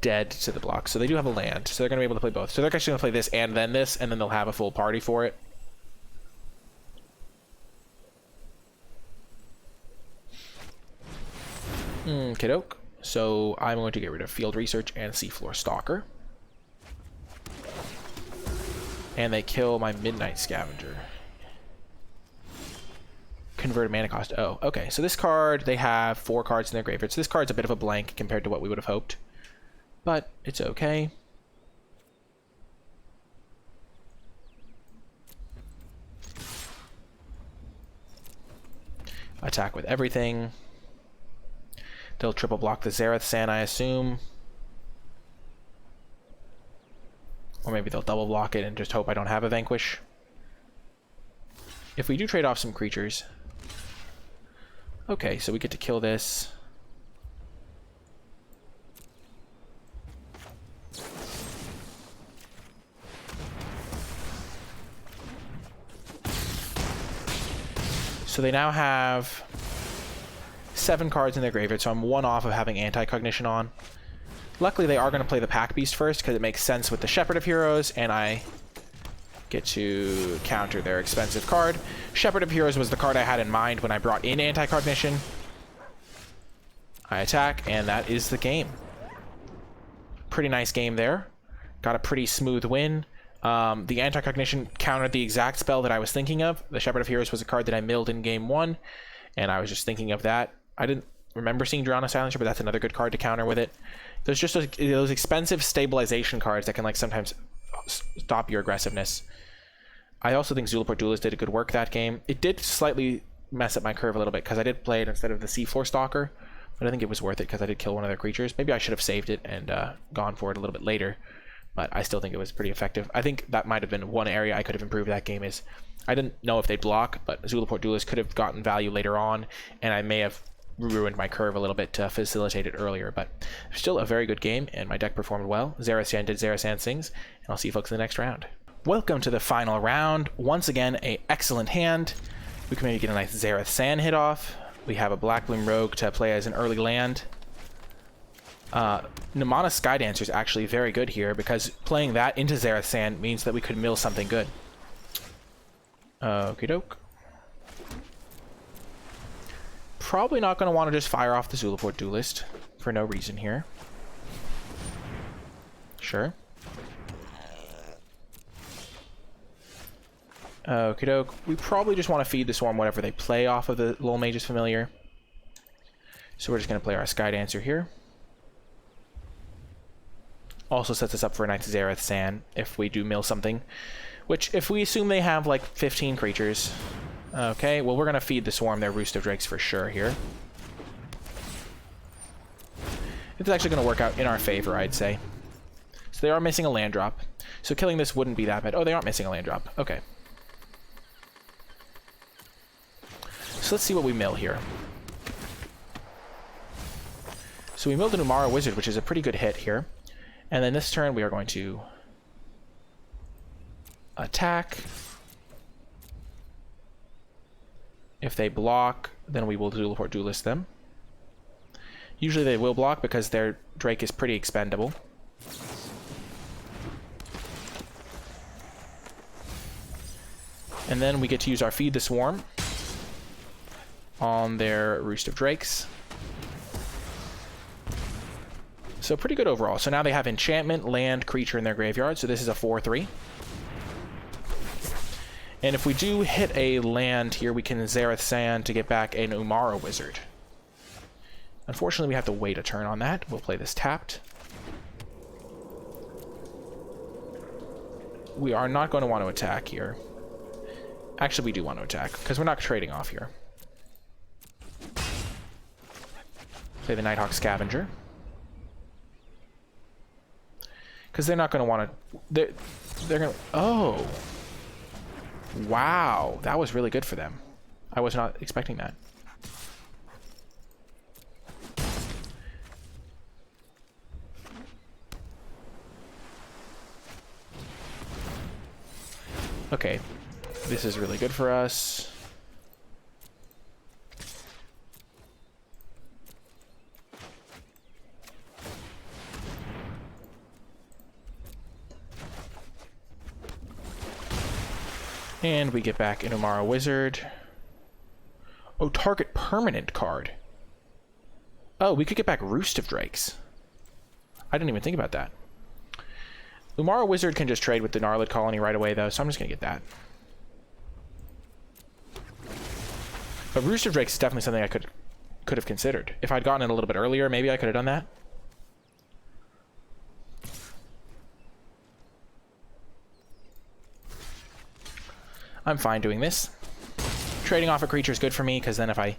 dead to the block. So they do have a land, so they're going to be able to play both. So they're actually going to play this, and then they'll have a full party for it. Kiddoke. So I'm going to get rid of Field Research and Seafloor Stalker. And they kill my Midnight Scavenger. Converted mana cost. Oh, okay. So this card, they have 4 cards in their graveyard. So this card's a bit of a blank compared to what we would have hoped. But it's okay. Attack with everything. They'll triple block the Zerath Sand, I assume. Or maybe they'll double block it and just hope I don't have a Vanquish. If we do trade off some creatures... Okay, so we get to kill this. So they now have 7 cards in their graveyard, so I'm 1 off of having Anti-Cognition on. Luckily, they are going to play the Pack Beast first, because it makes sense with the Shepherd of Heroes, and I get to counter their expensive card. Shepherd of Heroes was the card I had in mind when I brought in Anti-Cognition. I attack, and that is the game. Pretty nice game there. Got a pretty smooth win. The Anti-Cognition countered the exact spell that I was thinking of. The Shepherd of Heroes was a card that I milled in game 1, and I was just thinking of that. I didn't remember seeing Drana Silencer, but that's another good card to counter with it. There's just those expensive stabilization cards that can like sometimes stop your aggressiveness. I also think Zulaport Duelist did a good work that game. It did slightly mess up my curve a little bit because I did play it instead of the Seafloor Stalker, but I think it was worth it because I did kill one of their creatures. Maybe I should have saved it and gone for it a little bit later, but I still think it was pretty effective. I think that might have been one area I could have improved that game is I didn't know if they'd block, but Zulaport Duelist could have gotten value later on, and I may have ruined my curve a little bit to facilitate it earlier, but still a very good game, and my deck performed well. Zerasan did Zerasan Sings, and I'll see you folks in the next round. Welcome to the final round. Once again, a excellent hand. We can maybe get a nice Zerasan hit off. We have a Black Bloom Rogue to play as an early land. Namana Skydancer is actually very good here because playing that into Zerasan means that we could mill something good. Okie doke. Probably not going to want to just fire off the Zulaport Duelist for no reason here. Sure. Okie doke. We probably just want to feed the Swarm whatever they play off of the Lol Mage's Familiar. So we're just going to play our Skydancer here. Also sets us up for a nice Zerath San if we do mill something. Which, if we assume they have like 15 creatures... Okay, well we're going to feed the Swarm their Roost of Drakes for sure here. It's actually going to work out in our favor, I'd say. So they are missing a land drop. So killing this wouldn't be that bad. Oh, they aren't missing a land drop. Okay. So let's see what we mill here. So we milled an Umara Wizard, which is a pretty good hit here. And then this turn we are going to attack. If they block, then we will Zulaport Duelist them. Usually they will block because their Drake is pretty expendable. And then we get to use our Feed the Swarm on their Roost of Drakes. So pretty good overall. So now they have enchantment, land, creature in their graveyard. So this is a 4/3. And if we do hit a land here, we can Zerath Sand to get back an Umara Wizard. Unfortunately, we have to wait a turn on that. We'll play this tapped. We are not going to want to attack here. Actually, we do want to attack, because we're not trading off here. Play the Nighthawk Scavenger. Because they're not going to want to... They're going to... Oh! Wow, that was really good for them. I was not expecting that. Okay, this is really good for us. And we get back an Umara Wizard. Oh, target permanent card. Oh, we could get back Roost of Drakes. I didn't even think about that. Umara Wizard can just trade with the Gnarlid Colony right away, though, so I'm just going to get that. But Roost of Drakes is definitely something I could have considered. If I'd gotten it a little bit earlier, maybe I could have done that. I'm fine doing this. Trading off a creature is good for me, because then if I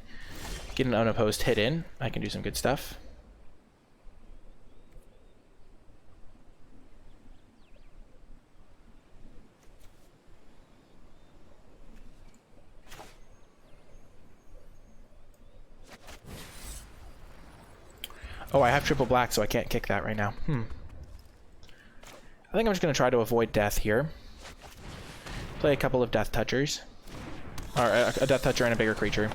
get an unopposed hit in, I can do some good stuff. Oh, I have triple black, so I can't kick that right now. I think I'm just going to try to avoid death here. Play a couple of death touchers. Or a death toucher and a bigger creature.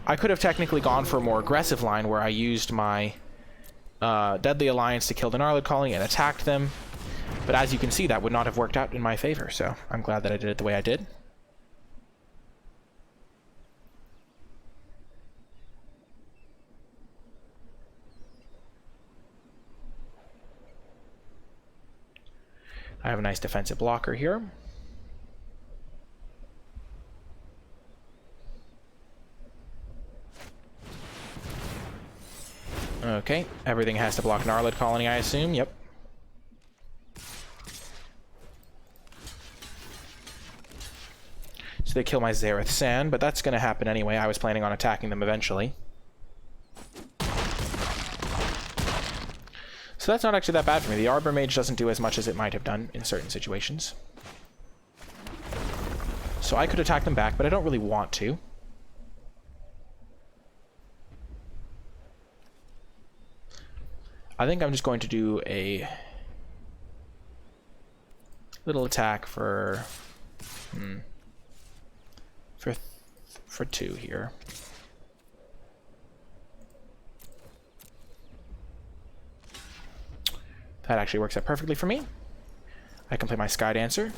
I could have technically gone for a more aggressive line where I used my Deadly Alliance to kill the Gnarlid Colony and attacked them. But as you can see, that would not have worked out in my favor, so I'm glad that I did it the way I did. I have a nice defensive blocker here. Okay, everything has to block Gnarlid Colony, I assume. Yep. So they kill my Zareth Sand, but that's going to happen anyway. I was planning on attacking them eventually. So that's not actually that bad for me. The Arbor Mage doesn't do as much as it might have done in certain situations. So I could attack them back, but I don't really want to. I think I'm just going to do a little attack for for 2 here. That actually works out perfectly for me. I can play my Sky Dancer.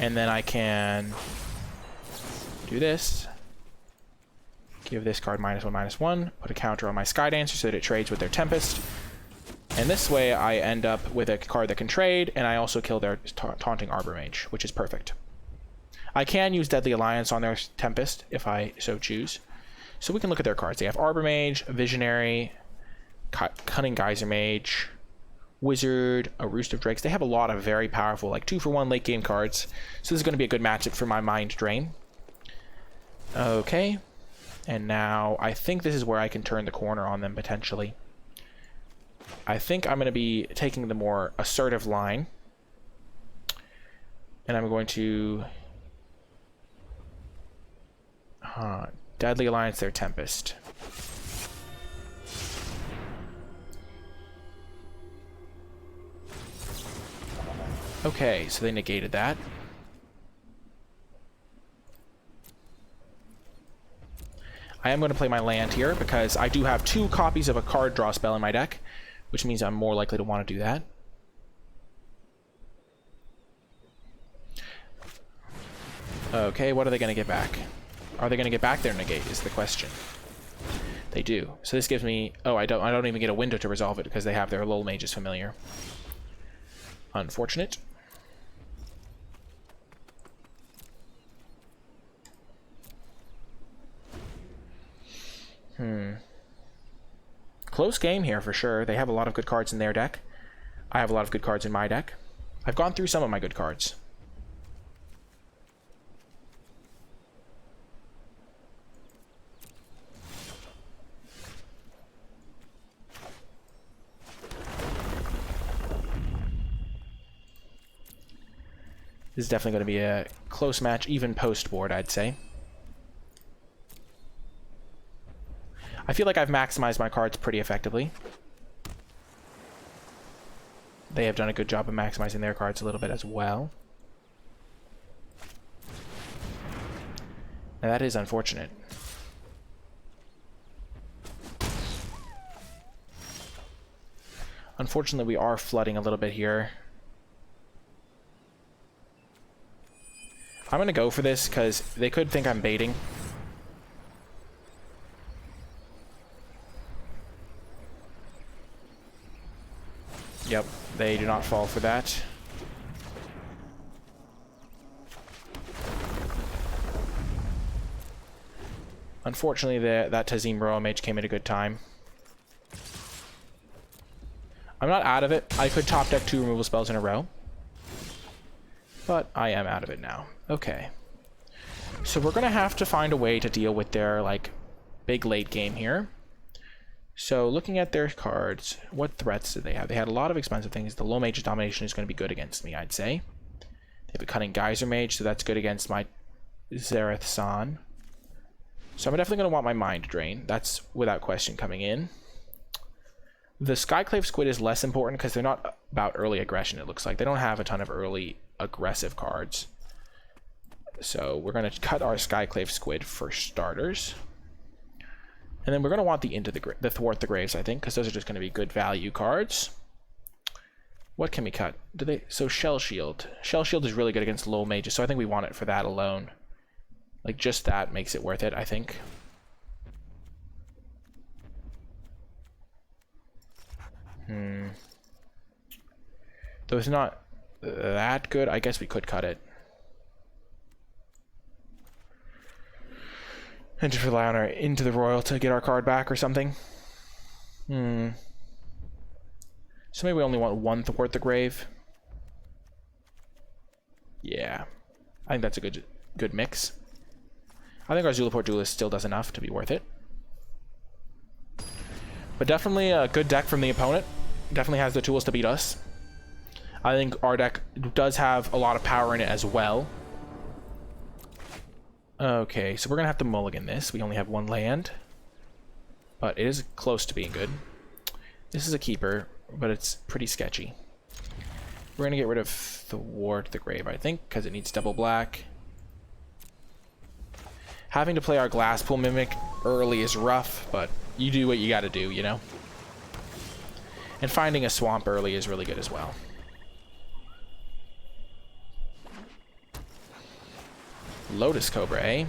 And then I can do this. Give this card -1/-1. Put a counter on my Sky Dancer so that it trades with their Tempest. And this way I end up with a card that can trade, and I also kill their Taunting Arbor Mage, which is perfect. I can use Deadly Alliance on their Tempest if I so choose. So we can look at their cards. They have Arbor Mage, Visionary, Cunning Geyser Mage, Wizard, a Roost of Drakes. They have a lot of very powerful, like 2-for-1 late game cards. So this is going to be a good matchup for my Mind Drain. Okay. And now I think this is where I can turn the corner on them potentially. I think I'm going to be taking the more assertive line. And I'm going to Deadly Alliance their Tempest. Okay, so they negated that. I am going to play my land here because I do have 2 copies of a card draw spell in my deck, which means I'm more likely to want to do that. Okay, what are they going to get back? Are they going to get back their negate is the question. They do. So this gives me... Oh, I don't even get a window to resolve it because they have their Lol Mage's Familiar. Unfortunate. Close game here for sure. They have a lot of good cards in their deck. I have a lot of good cards in my deck. I've gone through some of my good cards. This is definitely going to be a close match, even post-board, I'd say. I feel like I've maximized my cards pretty effectively. They have done a good job of maximizing their cards a little bit as well. Now that is unfortunate. Unfortunately, we are flooding a little bit here. I'm going to go for this because they could think I'm baiting. Yep, they do not fall for that. Unfortunately, that Tazim Roa Mage came at a good time. I'm not out of it. I could top deck 2 removal spells in a row. But I am out of it now. Okay. So we're going to have to find a way to deal with their, like, big late game here. So looking at their cards, what threats did they have? They had a lot of expensive things. The Low Mage's Domination is going to be good against me, I'd say. They have a Cunning Geyser Mage, so that's good against my Zareth San. So I'm definitely going to want my Mind Drain. That's without question coming in. The Skyclave Squid is less important because they're not about early aggression, it looks like. They don't have a ton of early aggressive cards. So we're going to cut our Skyclave Squid for starters. And then we're going to want the Thwart the Graves, I think, because those are just going to be good value cards. What can we cut? So Shell Shield. Shell Shield is really good against low mages, so I think we want it for that alone. Like, just that makes it worth it, I think. Though it's not that good, I guess we could cut it. And just rely on our Into the Royal to get our card back or something. So maybe we only want one Thwart the Grave. Yeah. I think that's a good mix. I think our Zulaport Duelist still does enough to be worth it. But definitely a good deck from the opponent. Definitely has the tools to beat us. I think our deck does have a lot of power in it as well. Okay, so we're going to have to mulligan this. We only have one land. But it is close to being good. This is a keeper, but it's pretty sketchy. We're going to get rid of Thwart the Grave, I think, because it needs double black. Having to play our Glasspool Mimic early is rough, but you do what you got to do, you know? And finding a swamp early is really good as well. Lotus Cobra, eh?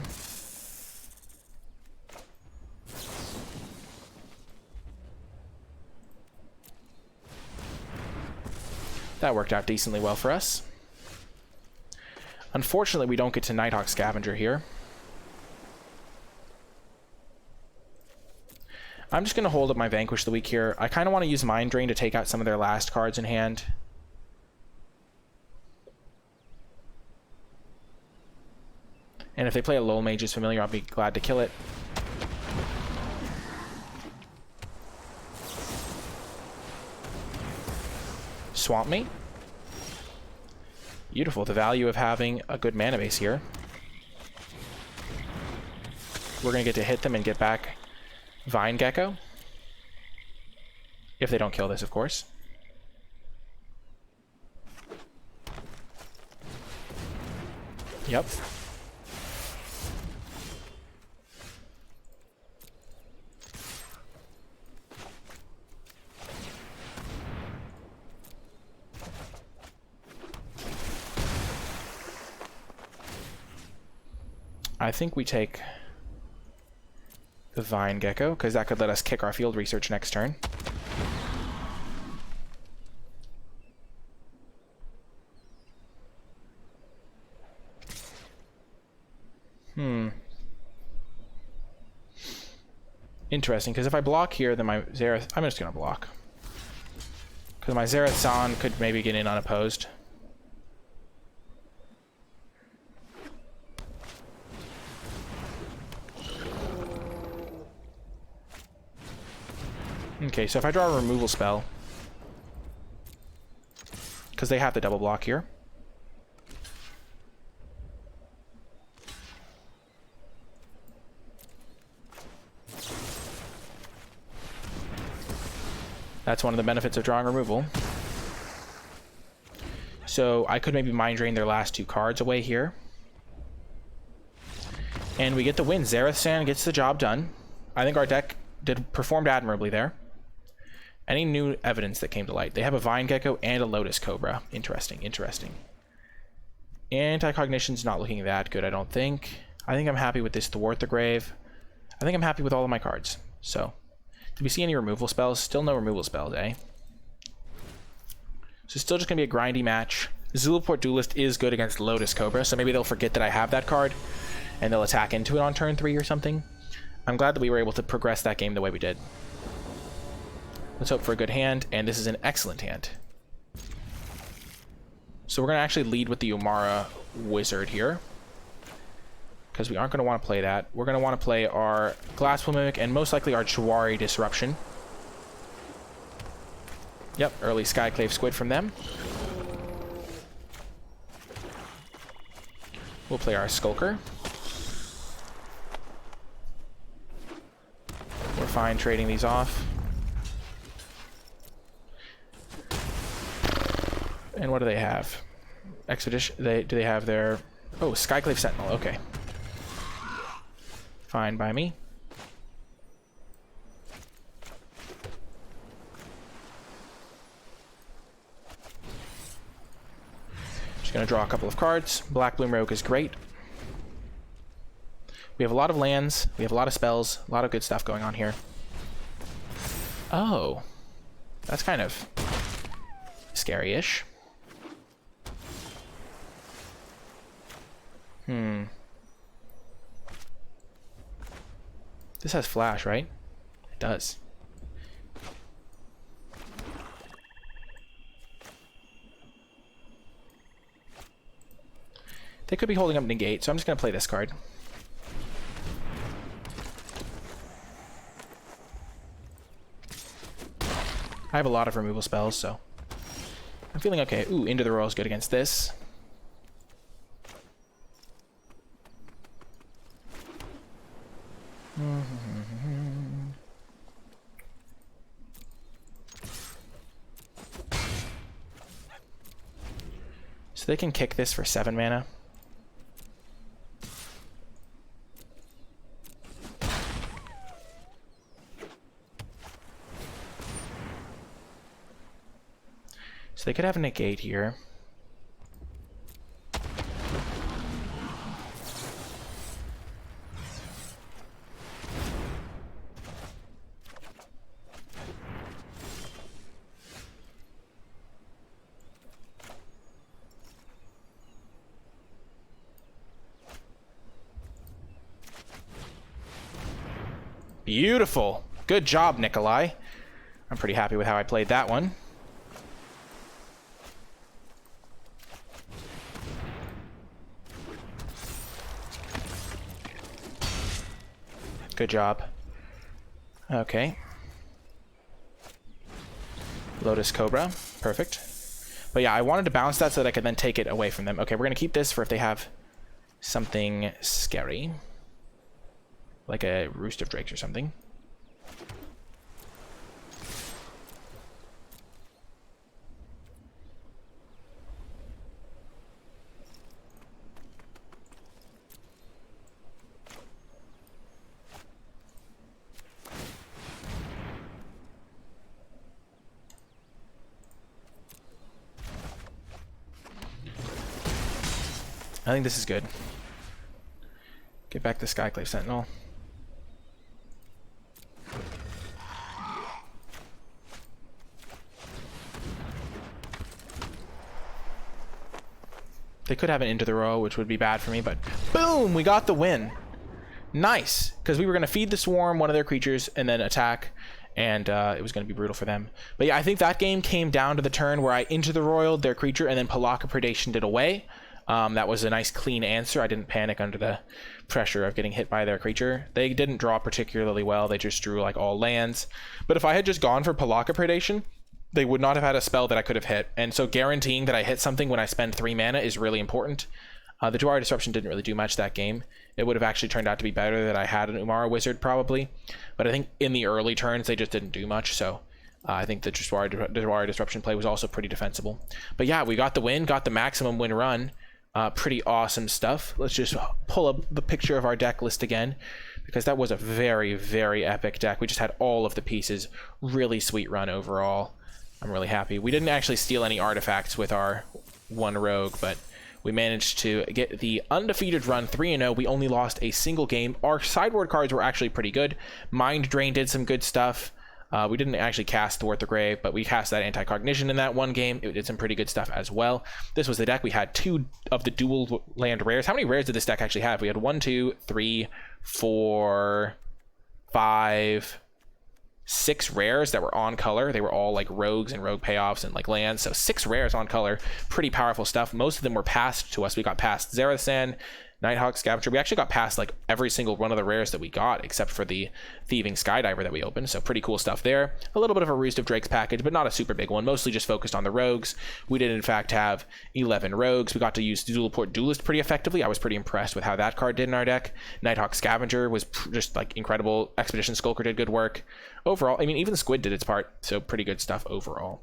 That worked out decently well for us. Unfortunately, we don't get to Nighthawk Scavenger here. I'm just going to hold up my Vanquish the Weak here. I kind of want to use Mind Drain to take out some of their last cards in hand. And if they play a Lowell Mage's Familiar, I'll be glad to kill it. Swamp me. Beautiful. The value of having a good mana base here. We're going to get to hit them and get back Vine Gecko. If they don't kill this, of course. Yep. I think we take the Vine Gecko, because that could let us kick our field research next turn. Interesting, because if I block here, then my Zerath... I'm just going to block. Because my Zerath-san could maybe get in unopposed. Okay, so if I draw a removal spell, because they have the double block here. That's one of the benefits of drawing removal. So I could maybe Mind Drain their last two cards away here. And we get the win. Zerath-san gets the job done. I think our deck performed admirably there. Any new evidence that came to light? They have a Vine Gecko and a Lotus Cobra. Interesting, interesting. Anti-Cognition's not looking that good, I don't think. I think I'm happy with this Thwart the Grave. I think I'm happy with all of my cards. So, did we see any removal spells? Still no removal spells, eh? So still just going to be a grindy match. Zulaport Duelist is good against Lotus Cobra, so maybe they'll forget that I have that card, and they'll attack into it on turn 3 or something. I'm glad that we were able to progress that game the way we did. Let's hope for a good hand, and this is an excellent hand. So we're going to actually lead with the Umara Wizard here, because we aren't going to want to play that. We're going to want to play our Glasspool Mimic and most likely our Jawari Disruption. Yep, early Skyclave Squid from them. We'll play our Skulker. fine trading these off. And what do they have? Expedition. Do they have their... Oh, Skyclave Sentinel. Okay. Fine by me. Just gonna draw a couple of cards. Black Bloom Rogue is great. We have a lot of lands. We have a lot of spells. A lot of good stuff going on here. Oh. That's kind of scary-ish. This has flash, right? It does. They could be holding up negate, so I'm just going to play this card. I have a lot of removal spells, so I'm feeling okay. Ooh, Into the Royal is good against this. So they can kick this for 7 mana. So they could have a negate here. Beautiful. Good job, Nikolai. I'm pretty happy with how I played that one. Good job. Okay. Lotus Cobra. Perfect. But yeah, I wanted to bounce that so that I could then take it away from them. Okay, we're going to keep this for if they have something scary. Like a Roost of Drakes or something. I think this is good. Get back the Skyclave Sentinel. They could have an Into the Row, which would be bad for me, but boom! We got the win. Nice! Because we were going to feed the Swarm one of their creatures and then attack, and it was going to be brutal for them. But yeah, I think that game came down to the turn where I Into the Royaled their creature and then Palaka Predationed it away. That was a nice clean answer. I didn't panic under the pressure of getting hit by their creature. They didn't draw particularly well. They just drew like all lands. But if I had just gone for Palaka Predation, they would not have had a spell that I could have hit. And so guaranteeing that I hit something when I spend 3 mana is really important. The Jawari Disruption didn't really do much that game. It would have actually turned out to be better that I had an Umara Wizard probably. But I think in the early turns, they just didn't do much. So I think the Jawari Disruption play was also pretty defensible. But yeah, we got the win, got the maximum win run. Pretty awesome stuff. Let's just pull up the picture of our deck list again, because that was a very, very epic deck. We just had all of the pieces. Really sweet run overall. I'm really happy. We didn't actually steal any artifacts with our one rogue, but we managed to get the undefeated run 3-0. We only lost a single game. Our sideboard cards were actually pretty good. Mind Drain did some good stuff. We didn't actually cast Thwart the Grave, but we cast that Anti-Cognition in that one game. It did some pretty good stuff as well. This was the deck. We had 2 of the dual land rares. How many rares did this deck actually have? We had 1, 2, 3, 4, 5, 6 rares that were on color. They were all like rogues and rogue payoffs and like lands. So 6 rares on color. Pretty powerful stuff. Most of them were passed to us. We got past Zarathan, Nighthawk Scavenger. We actually got past like every single one of the rares that we got, except for the Thieving Skydiver that we opened. So pretty cool stuff there. A little bit of a Roost of Drakes package, but not a super big one. Mostly just focused on the rogues. We did in fact have 11 rogues. We got to use Dualport Duelist pretty effectively. I was pretty impressed with how that card did in our deck. Nighthawk Scavenger was just like incredible. Expedition Skulker did good work. Overall, I mean, even Squid did its part. So pretty good stuff overall.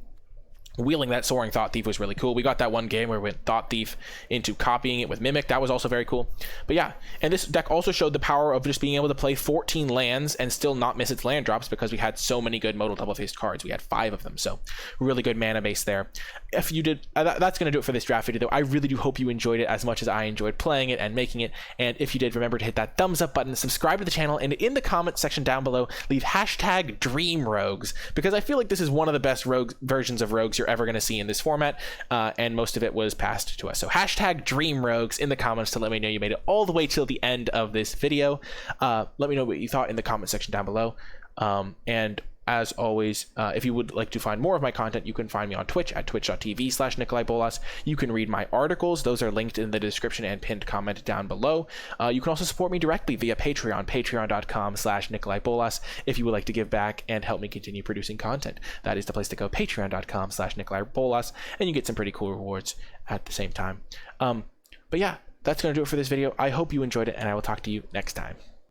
Wheeling that Soaring Thought Thief was really cool. We got that one game where we went Thought Thief into copying it with Mimic. That was also very cool. But yeah, and this deck also showed the power of just being able to play 14 lands and still not miss its land drops because we had so many good modal double-faced cards. We had 5 of them, so really good mana base there. If you did, that's going to do it for this draft video, though. I really do hope you enjoyed it as much as I enjoyed playing it and making it. And if you did, remember to hit that thumbs up button, subscribe to the channel, and in the comments section down below, leave hashtag Dream Rogues, because I feel like this is one of the best rogues versions of Rogues you're ever going to see in this format, and most of it was passed to us. So hashtag Dream Rogues in the comments to let me know you made it all the way till the end of this video. Let me know what you thought in the comment section down below. And as always, if you would like to find more of my content, you can find me on Twitch at twitch.tv/NicolaiBolas. You can read my articles. Those are linked in the description and pinned comment down below. You can also support me directly via Patreon, patreon.com/NicolaiBolas, if you would like to give back and help me continue producing content. That is the place to go, patreon.com/NicolaiBolas, and you get some pretty cool rewards at the same time. But yeah, that's going to do it for this video. I hope you enjoyed it, and I will talk to you next time.